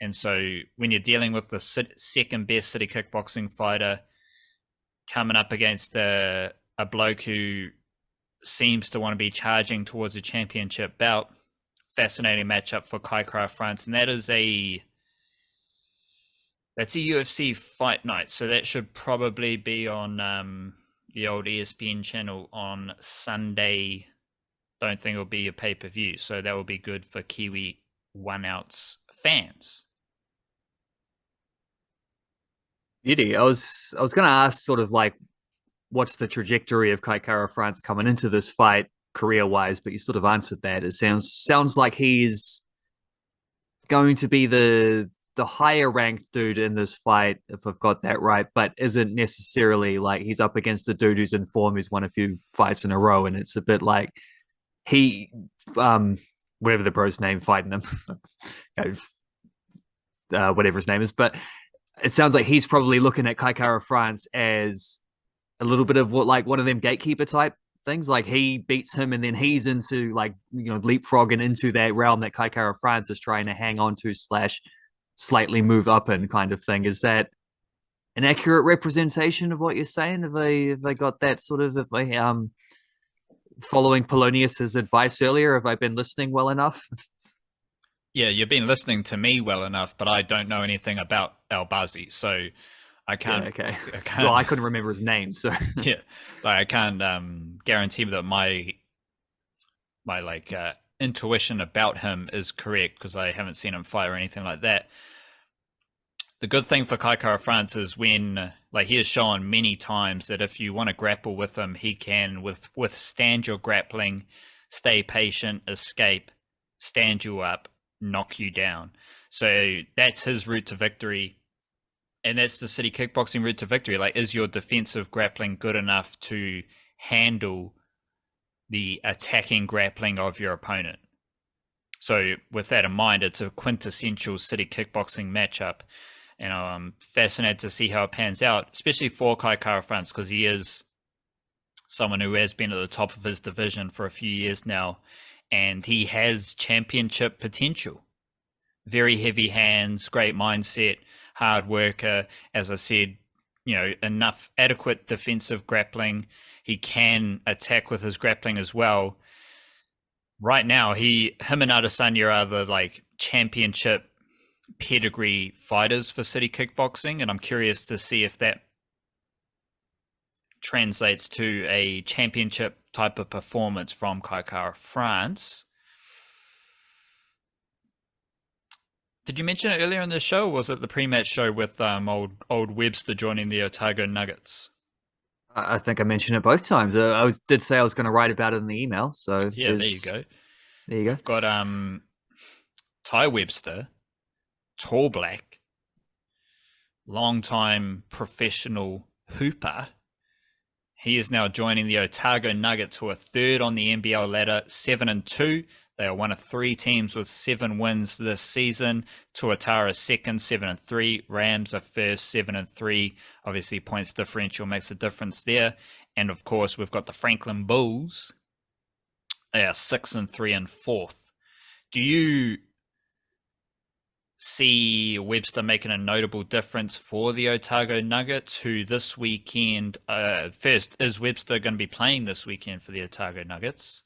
And so when you're dealing with the second best city kickboxing fighter coming up against a bloke who seems to want to be charging towards a championship bout, fascinating matchup for Kai Kara France. And that's a UFC fight night, so that should probably be on the old ESPN channel on Sunday. Don't think it'll be a pay-per-view, so that will be good for Kiwi 1-ounce fans. Beauty. I was going to ask sort of like, what's the trajectory of Kai Kara France coming into this fight career-wise, but you sort of answered that. It sounds like he's going to be the higher ranked dude in this fight, if I've got that right, but isn't necessarily like he's up against a dude who's in form, who's won a few fights in a row, and it's a bit like he, whatever the bro's name fighting him, whatever his name is, but it sounds like he's probably looking at Kai Kara France as a little bit of what, like, one of them gatekeeper type things. Like, he beats him and then he's into, like, you know, leapfrogging into that realm that Kai Kara France is trying to hang on to / slightly move up in, kind of thing. Is that an accurate representation of what you're saying? Have they got that sort of, following Polonius's advice earlier, have I been listening well enough? Yeah, you've been listening to me well enough, but I don't know anything about Albazi, so I Yeah, can't, okay. I Well, can't, I couldn't remember his name, so yeah, like I can't guarantee that my intuition about him is correct because I haven't seen him fight or anything like that. The good thing for Kai Kara France is when like he has shown many times that if you want to grapple with him, he can withstand your grappling, stay patient, escape, stand you up, knock you down. So that's his route to victory. And that's the city kickboxing route to victory. Like, is your defensive grappling good enough to handle the attacking grappling of your opponent? So, with that in mind, it's a quintessential city kickboxing matchup. And I'm fascinated to see how it pans out, especially for Kai Kara France, because he is someone who has been at the top of his division for a few years now, and he has championship potential. Very heavy hands, great mindset, hard worker. As I said, enough adequate defensive grappling. He can attack with his grappling as well. Right now, him and Adesanya are the like championship pedigree fighters for city kickboxing, and I'm curious to see if that translates to a championship type of performance from Kai Kara France. Did you mention it earlier in the show? Or was it the pre-match show with old Webster joining the Otago Nuggets? I think I mentioned it both times. Did say I was going to write about it in the email, so Yeah, there you go. there you go. We've got Ty Webster, tall black, long-time professional hooper. He is now joining the Otago Nuggets, who are third on the NBL ladder, 7-2. They are one of three teams with 7 wins this season. Tuatara second, 7-3. Rams are first, 7-3. Obviously, points differential makes a difference there. And of course, we've got the Franklin Bulls. They are 6-3 and fourth. Do you see Webster making a notable difference for the Otago Nuggets, who this weekend, first, is Webster going to be playing this weekend for the Otago Nuggets?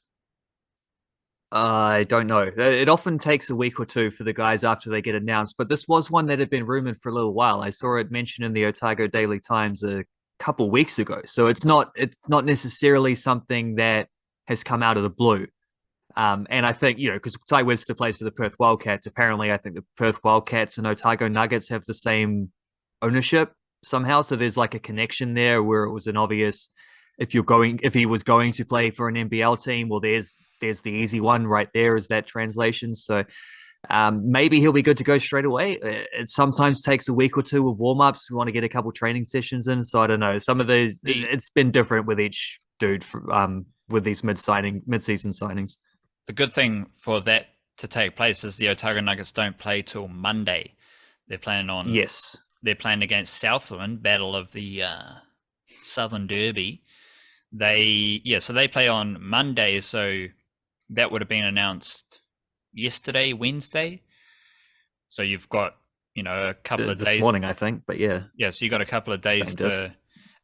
I don't know. It often takes a week or two for the guys after they get announced, but this was one that had been rumored for a little while. I saw it mentioned in the Otago Daily Times a couple weeks ago. So it's not necessarily something that has come out of the blue. And I think, because Ty Webster plays for the Perth Wildcats, apparently I think the Perth Wildcats and Otago Nuggets have the same ownership somehow. So there's like a connection there where it was an obvious if he was going to play for an NBL team, well, there's the easy one right there is that translation. So maybe he'll be good to go straight away. It sometimes takes a week or two of warm-ups. We want to get a couple training sessions in. So I don't know. Some of those, it's been different with each dude with these mid-season signings. The good thing for that to take place is the Otago Nuggets don't play till Monday. They're playing against Southland, Battle of the Southern Derby. So they play on Monday, so that would have been announced yesterday, Wednesday. So you've got, a couple of days. This morning, I think, but yeah. Yeah, so you got a couple of days to,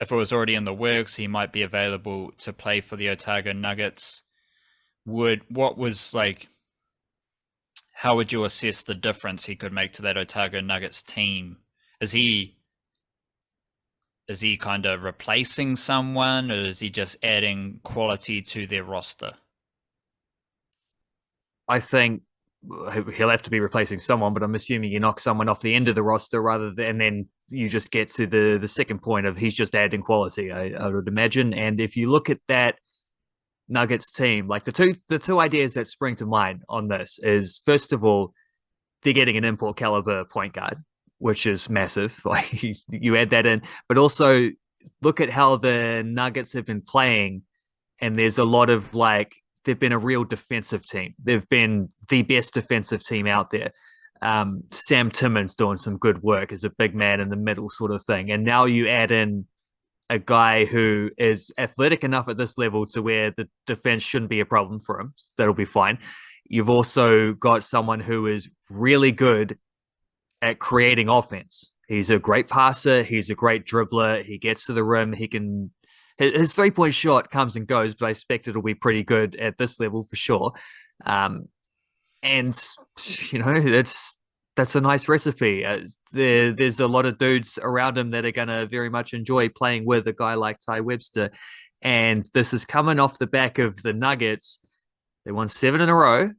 if it was already in the works, he might be available to play for the Otago Nuggets. How would you assess the difference he could make to that Otago Nuggets team? Is he kind of replacing someone, or is he just adding quality to their roster? I think he'll have to be replacing someone, but I'm assuming you knock someone off the end of the roster and then you just get to the second point of he's just adding quality, I would imagine. And if you look at that Nuggets team, like the two ideas that spring to mind on this is, first of all, they're getting an import caliber point guard, which is massive. Like you add that in, but also look at how the Nuggets have been playing, and there's a lot of they've been a real defensive team. They've been the best defensive team out there. Sam Timmons doing some good work as a big man in the middle sort of thing. And now you add in a guy who is athletic enough at this level to where the defense shouldn't be a problem for him. So that'll be fine. You've also got someone who is really good at creating offense. He's a great passer. He's a great dribbler. He gets to the rim. He can his 3-point shot comes and goes, but I expect it'll be pretty good at this level for sure. Um, and that's a nice recipe. There's a lot of dudes around him that are gonna very much enjoy playing with a guy like Ty Webster, and this is coming off the back of the Nuggets. They won 7 in a row,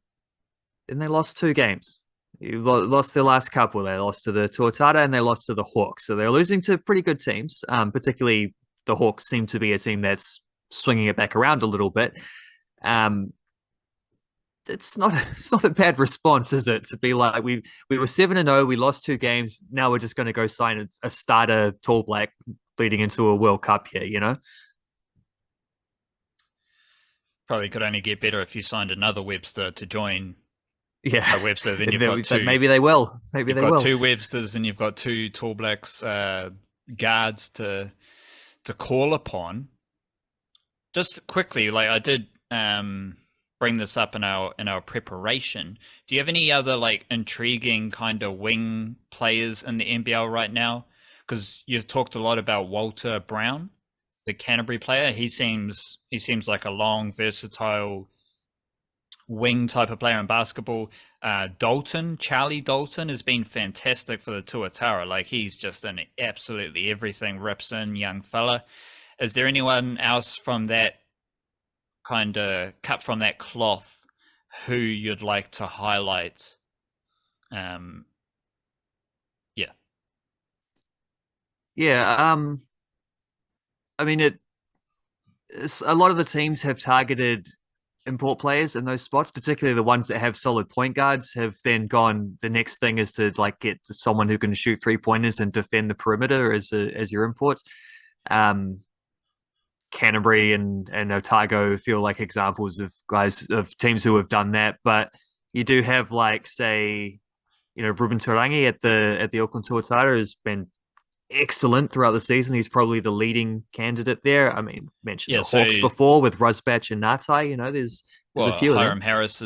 then they lost 2 games. You lost their last couple. They lost to the Tuatara and they lost to the Hawks. So they're losing to pretty good teams. Particularly the Hawks seem to be a team that's swinging it back around a little bit. Um, it's not a bad response, is it? To be like we were 7-0, we lost 2 games. Now we're just going to go sign a starter tall black leading into a World Cup here. Probably could only get better if you signed another Webster to join Yeah, Webster. Then you've got two. Maybe they will. Maybe you've they got will. two Websters and you've got two Tall Blacks guards to call upon. Just quickly, like I did bring this up in our preparation. Do you have any other like intriguing kind of wing players in the NBL right now? Because you've talked a lot about Walter Brown, the Canterbury player. He seems like a long, versatile wing type of player in basketball. Charlie Dalton has been fantastic for the Tuatara. Like he's just in absolutely everything, rips in, young fella. Is there anyone else from that kind of cut from that cloth who you'd like to highlight? Yeah. Yeah. I mean, a lot of the teams have targeted import players in those spots, particularly the ones that have solid point guards, have then gone. The next thing is to like get someone who can shoot 3-pointers and defend the perimeter as your imports. Canterbury and Otago feel like examples of teams who have done that, but you do have like say, Ruben Turangi at the Auckland Tuatara has been excellent throughout the season. He's probably the leading candidate there. I mean, mentioned the Hawks before with Rusbatch and Natai. There's a few of them. Hiram Harris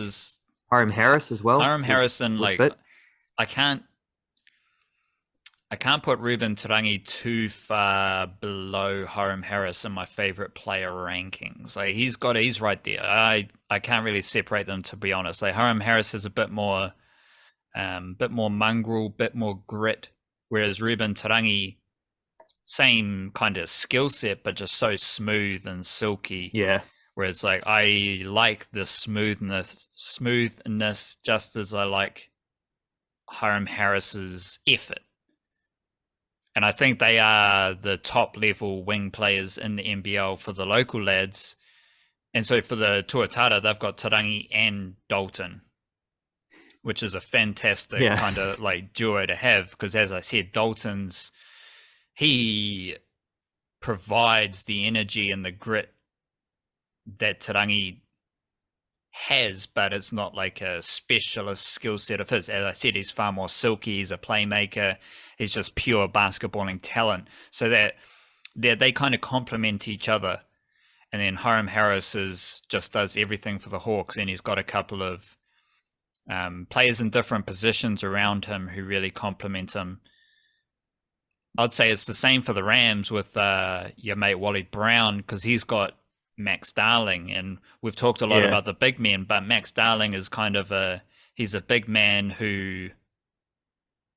as well. Hiram Harrison, like fit. I can't put Ruben Turangi too far below Hiram Harris in my favorite player rankings. Like he's right there. I can't really separate them, to be honest. Like Hiram Harris is a bit more mongrel, bit more grit. Whereas Ruben Turangi, same kind of skill set, but just so smooth and silky. Yeah. Whereas like I like the smoothness just as I like Hiram Harris's effort. And I think they are the top level wing players in the NBL for the local lads. And so for the Tuatara, they've got Turangi and Dalton, which is a fantastic kind of like duo to have, because as I said, he provides the energy and the grit that Turangi has, but it's not like a specialist skill set of his. As I said, he's far more silky. He's a playmaker. He's just pure basketballing talent. So that they kind of complement each other. And then Hiram Harris just does everything for the Hawks, and he's got a couple of players in different positions around him who really complement him. I'd say it's the same for the Rams with your mate Wally Brown, because he's got Max Darling, and we've talked a lot about the big men, but Max Darling is kind of he's a big man who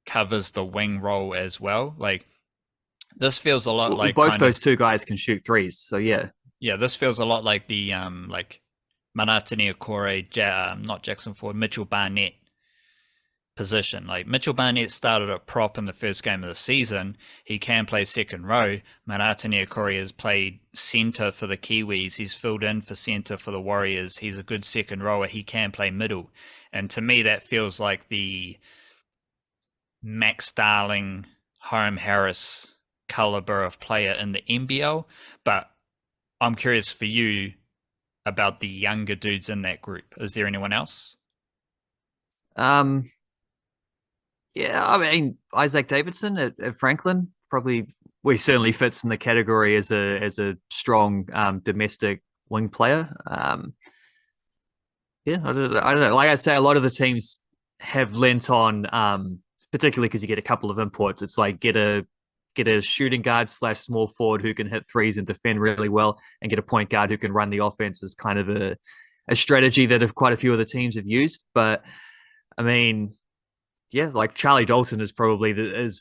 covers the wing role as well. Like this feels a lot like both those two guys can shoot threes, so yeah, this feels a lot like the like Manatini Okore, not Jackson Ford, Mitchell Barnett position. Like Mitchell Barnett started at prop in the first game of the season. He can play second row. Manatini Okore has played center for the Kiwis. He's filled in for center for the Warriors. He's a good second rower. He can play middle. And to me, that feels like the Max Darling, Hiram Harris caliber of player in the NBL. But I'm curious for you about the younger dudes in that group. Is there anyone else? Yeah, I mean Isaac Davidson at Franklin probably certainly fits in the category as a strong domestic wing player. Yeah, I don't know. Like I say, a lot of the teams have lent on, particularly because you get a couple of imports. It's like get a get a shooting guard slash small forward who can hit threes and defend really well, and get a point guard who can run the offense is kind of a strategy that quite a few of the teams have used. But I mean, yeah, like Charlie Dalton is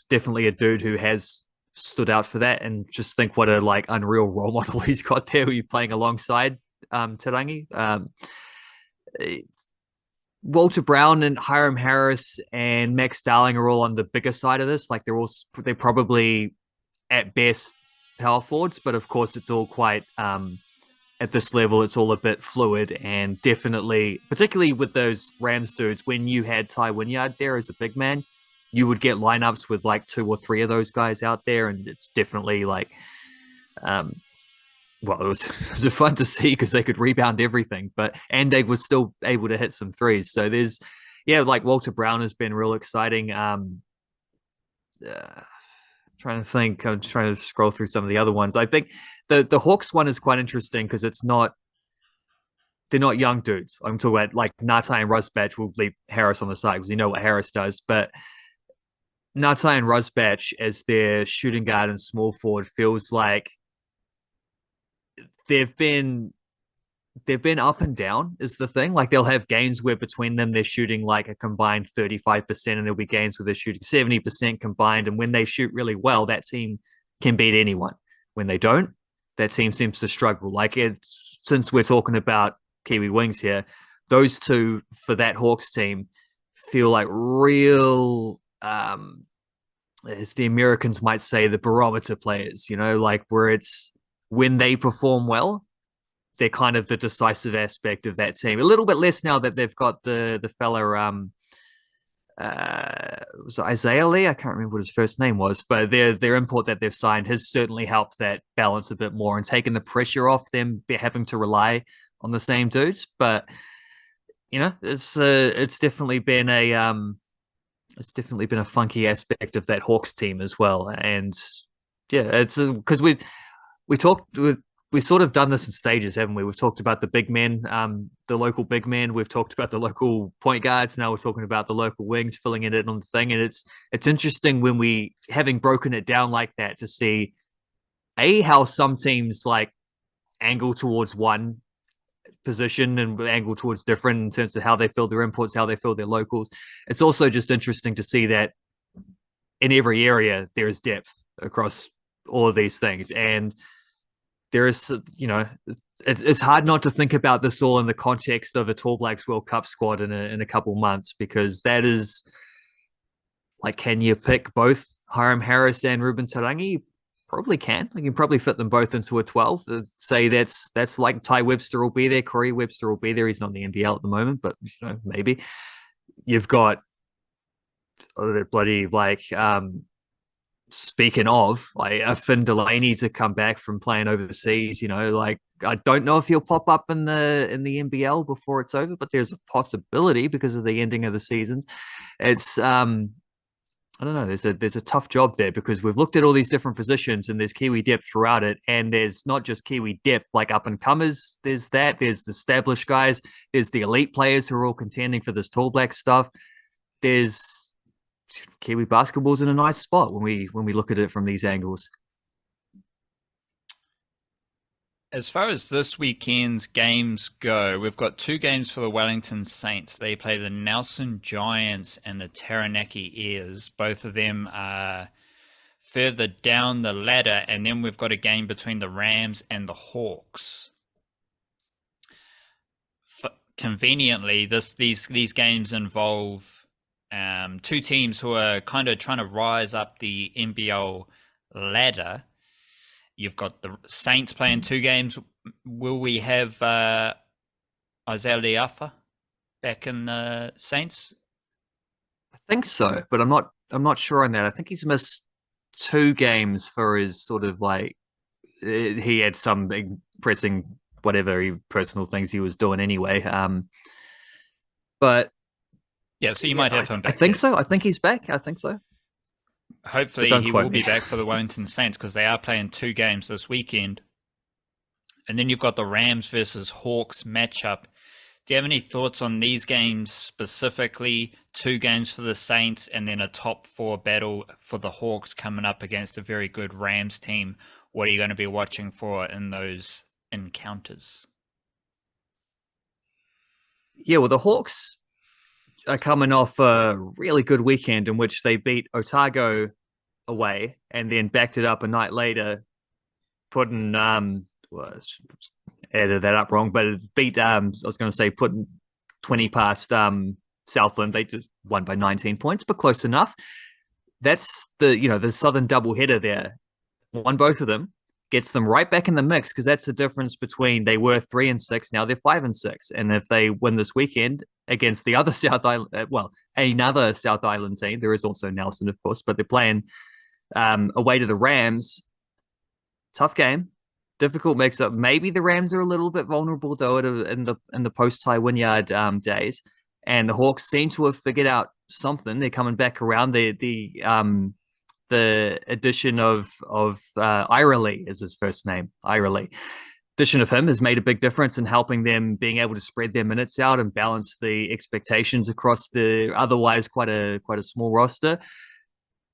definitely a dude who has stood out for that, and just think what a like unreal role model he's got there. Who you playing alongside Tarangi. Walter Brown and Hiram Harris and Max Darling are all on the bigger side of this. Like they're probably at best power forwards, but of course it's all quite at this level, it's all a bit fluid, and definitely, particularly with those Rams dudes, when you had Ty Wynyard there as a big man, you would get lineups with like 2 or 3 of those guys out there, and it's definitely like, well, it was fun to see because they could rebound everything, and they were still able to hit some threes. So like Walter Brown has been real exciting. Trying to think. I'm trying to scroll through some of the other ones. I think the Hawks one is quite interesting because they're not young dudes. I'm talking about like Natai and Rusbatch. We'll leave Harris on the side because you know what Harris does. But Natai and Rusbatch as their shooting guard and small forward feels like they've been up and down is the thing. Like they'll have games where between them they're shooting like a combined 35%, and there'll be games where they're shooting 70% combined. And when they shoot really well, that team can beat anyone. When they don't, that team seems to struggle. Like since we're talking about Kiwi Wings here, those two for that Hawks team feel like real as the Americans might say, the barometer players, like where it's when they perform well, they're kind of the decisive aspect of that team. A little bit less now that they've got the fella was Isaiah Lee. I can't remember what his first name was, but their import that they've signed has certainly helped that balance a bit more and taken the pressure off them having to rely on the same dudes. But it's definitely been a funky aspect of that Hawks team as well. And yeah, it's because we've sort of done this in stages, haven't we? We've talked about the big men, the local big men. We've talked about the local point guards. Now we're talking about the local wings filling it in on the thing. And it's interesting when we, having broken it down like that, to see how some teams like angle towards one position and angle towards different in terms of how they fill their imports, how they fill their locals. It's also just interesting to see that in every area there is depth across all of these things. And there is, it's hard not to think about this all in the context of a Tall Blacks World Cup squad in a couple months, because that is like, can you pick both Hiram Harris and Ruben Tarangi? Probably can. You can probably fit them both into a 12. Say that's like Ty Webster will be there, Corey Webster will be there. He's not in the NBL at the moment, but maybe. You've got bloody like speaking of, like a Finn Delaney to come back from playing overseas, like I don't know if he'll pop up in the NBL before it's over, but there's a possibility because of the ending of the seasons. It's I don't know. There's a tough job there because we've looked at all these different positions and there's Kiwi depth throughout it, and there's not just Kiwi depth like up and comers. There's the established guys. There's the elite players who are all contending for this Tall Black stuff. There's Kiwi basketball's in a nice spot when we look at it from these angles. As far as this weekend's games go, we've got 2 games for the Wellington Saints. They play the Nelson Giants and the Taranaki Airs. Both of them are further down the ladder. And then we've got a game between the Rams and the Hawks. Conveniently, these games involve 2 teams who are kind of trying to rise up the NBL ladder. You've got the Saints playing 2 games. Will we have Isaiah Liafa back in the Saints? I think so, but I'm not sure on that. I think he's missed 2 games for his sort of like he had some big pressing whatever personal things he was doing anyway. But yeah, so you might have him back. I think so. I think he's back. I think so. Hopefully he will be back for the Wellington Saints because they are playing 2 games this weekend. And then you've got the Rams versus Hawks matchup Do you have any thoughts on these games specifically? Two games for the Saints and then a top four battle for the Hawks coming up against a very good Rams team. What are you going to be watching for in those encounters? Yeah, well, the Hawks are coming off a really good weekend in which they beat Otago away and then backed it up a night later, putting well, added that up wrong, but it beat I was going to say putting 20 past Southland. They just won by 19 points, but close enough. That's the Southern doubleheader there. Won both of them, gets them right back in the mix because that's the difference between they were 3-6, now they're 5-6, and if they win this weekend against the other South Island, another South Island team, there is also Nelson, of course, but they're playing away to the Rams. Tough game, difficult mix up. Maybe the Rams are a little bit vulnerable though in the post Ty Wynyard days, and the Hawks seem to have figured out something. They're coming back around. The addition of Ira Lee is his first name, Ira Lee. Addition of him has made a big difference in helping them being able to spread their minutes out and balance the expectations across the otherwise quite a small roster.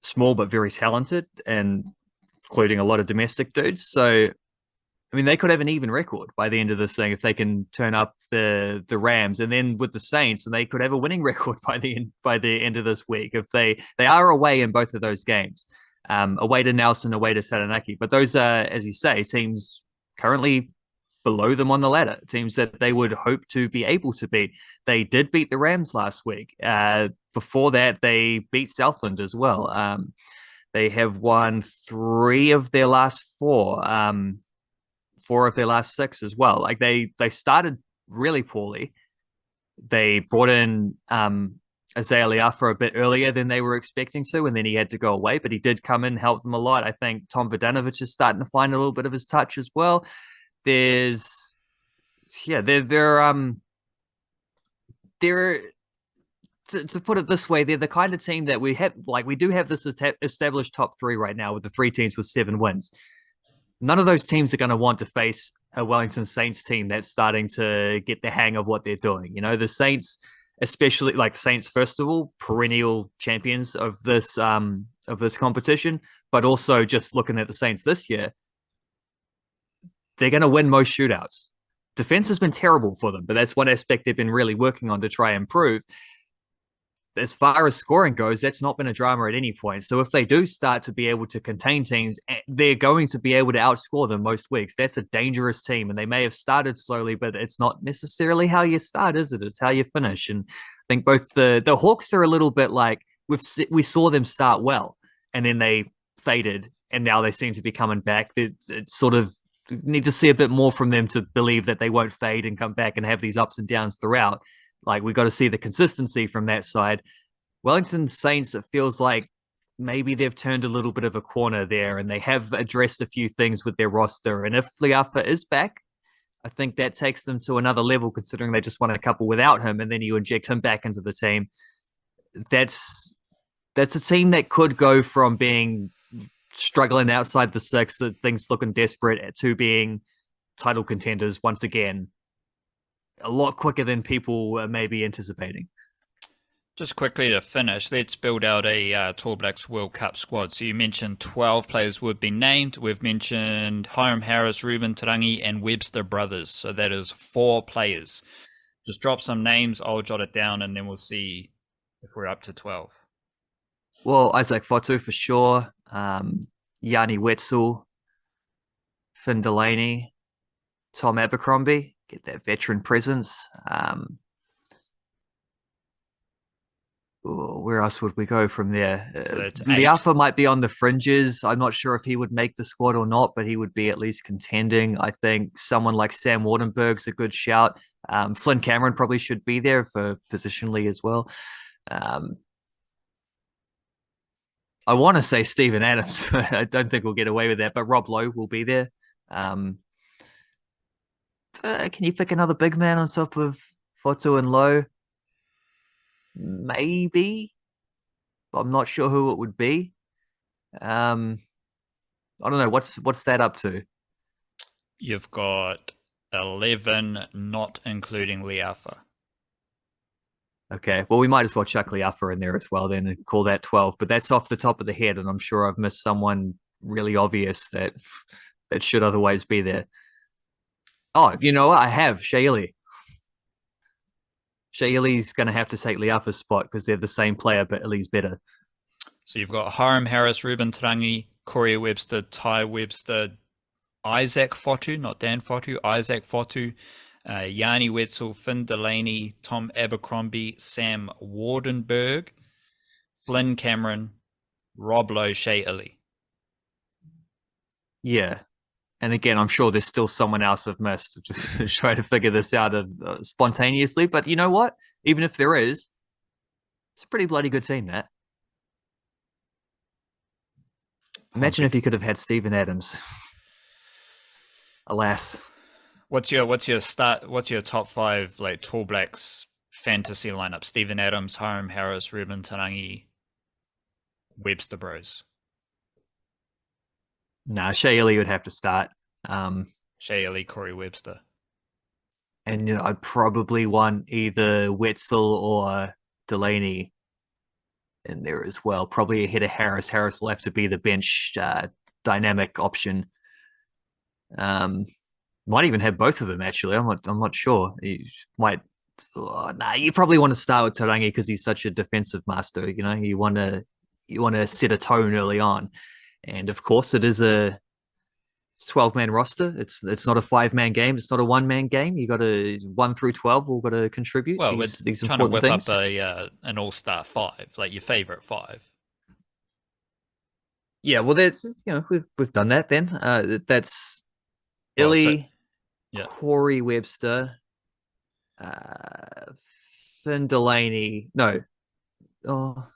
Small but very talented, and including a lot of domestic dudes. So I mean, they could have an even record by the end of this thing if they can turn up the Rams, and then with the Saints, and they could have a winning record by the end of this week if they are away in both of those games, away to Nelson, away to Taranaki. But those are, as you say, teams currently below them on the ladder, teams that they would hope to be able to beat. They did beat the Rams last week. Before that, they beat Southland as well. They have won 3 of their last 4. 4 of their last 6 as well. Like they started really poorly. They brought in Azalea for a bit earlier than they were expecting to, and then he had to go away, but he did come in, help them a lot. I think Tom Vodanovic is starting to find a little bit of his touch as well. They're to put it this way, they're the kind of team that we have, like we do have this established top 3 right now with the 3 teams with 7 wins. None of those teams are going to want to face a Wellington Saints team that's starting to get the hang of what they're doing. You know, the Saints, especially like Saints, first of all, perennial champions of this competition, but also just looking at the Saints this year, they're going to win most shootouts. Defense has been terrible for them, but that's one aspect they've been really working on to try and improve. As far as scoring goes, that's not been a drama at any point. So if they do start to be able to contain teams, they're going to be able to outscore them most weeks. That's a dangerous team, and they may have started slowly, but it's not necessarily how you start, is it? It's how you finish. And I think both the Hawks are a little bit like we saw them start well, and then they faded, and now they seem to be coming back. It's sort of need to see a bit more from them to believe that they won't fade and come back and have these ups and downs throughout. Like we got to see the consistency from that side. Wellington Saints, it feels like maybe they've turned a little bit of a corner there, and they have addressed a few things with their roster. And if Leafa is back, I think that takes them to another level, considering they just won a couple without him, and then you inject him back into the team. That's a team that could go from being struggling outside the 6, things looking desperate, to being title contenders once again a lot quicker than people may be anticipating. Just quickly to finish, let's build out a Tall Blacks World Cup squad. So you mentioned 12 players would be named. We've mentioned Hiram Harris, Ruben Tarangi, and Webster brothers. So that is 4 players. Just drop some names, I'll jot it down, and then we'll see if we're up to 12. Well, Isaac Fotu for sure. Yanni Wetzel, Finn Delaney, Tom Abercrombie, get that veteran presence. Where else would we go from there? So that's Leafa might be on the fringes. I'm not sure if he would make the squad or not, but he would be at least contending. I think someone like Sam Wardenberg's a good shout. Flynn Cameron probably should be there for positionally as well. I want to say Stephen Adams. I don't think we'll get away with that, but Rob Lowe will be there. Can you pick another big man on top of Fotu and Lowe? Maybe. I'm not sure who it would be. I don't know. What's that up to? You've got 11, not including Liafa. Okay, well, we might as well chuck Liafa in there as well then and call that 12. But that's off the top of the head, and I'm sure I've missed someone really obvious that should otherwise be there. Oh, you know what? I have Shaili. Shaili's going to have to take Liafa's spot because they're the same player, but Ili's better. So you've got Hiram Harris, Ruben Tarangi, Corey Webster, Ty Webster, Isaac Fotu, not Dan Fotu, Isaac Fotu, Yanni Wetzel, Finn Delaney, Tom Abercrombie, Sam Wardenberg, Flynn Cameron, Rob Lowe, Shea Ili. Yeah. And again, I'm sure there's still someone else I've missed. Just trying to figure this out spontaneously. But you know what? Even if there is, it's a pretty bloody good team, that. Imagine if you could have had Steven Adams. Alas. What's your top 5 like Tall Blacks fantasy lineup? Steven Adams, Hiram Harris, Ruben Tarangi, Webster Bros. Nah, Shea Ili would have to start. Shea Ili, Corey Webster. And I'd probably want either Wetzel or Delaney in there as well. Probably ahead of Harris. Harris will have to be the bench dynamic option. Might even have both of them actually. I'm not sure. You might. You probably want to start with Tarangi because he's such a defensive master. You want to set a tone early on, and of course it is a 12-man roster. It's not a 5-man game. It's not a 1-man game. You got to 1 through 12. All got to contribute. Well, these trying to important whip things. up an all-star 5, like your favorite 5. Yeah, well, that's we've done that. Then that's Ili, yeah. Corey Webster, Finn Delaney. No, oh,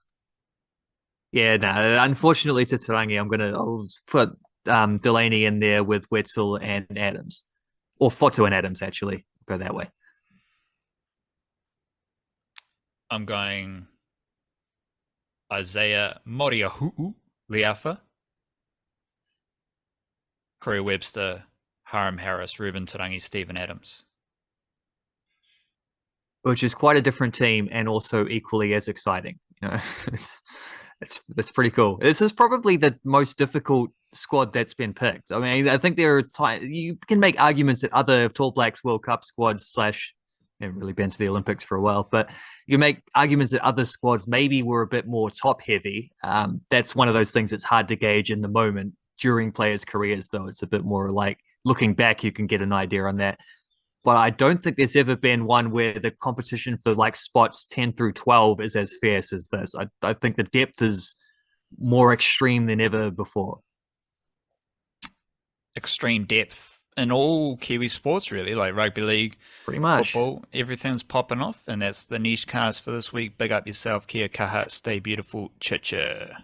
yeah, no. Unfortunately, to Tarangi, I'll put Delaney in there with Wetzel and Adams, or Foto and Adams. Actually, go that way. I'm going Isaiah Moriahu'u Liafa, Corey Webster, Hiram Harris, Ruben Tarangi, Steven Adams. Which is quite a different team and also equally as exciting. That's pretty cool. This is probably the most difficult squad that's been picked. I mean, I think there are you can make arguments that other Tall Blacks World Cup squads haven't really been to the Olympics for a while, but you can make arguments that other squads maybe were a bit more top heavy. That's one of those things that's hard to gauge in the moment during players' careers, though. It's a bit more like looking back, you can get an idea on that. But I don't think there's ever been one where the competition for like spots 10 through 12 is as fierce as this. I think the depth is more extreme than ever before. Extreme depth in all Kiwi sports, really, like rugby league, pretty much football, everything's popping off. And that's the niche cast for this week. Big up yourself, kia kaha, stay beautiful, cha-cha.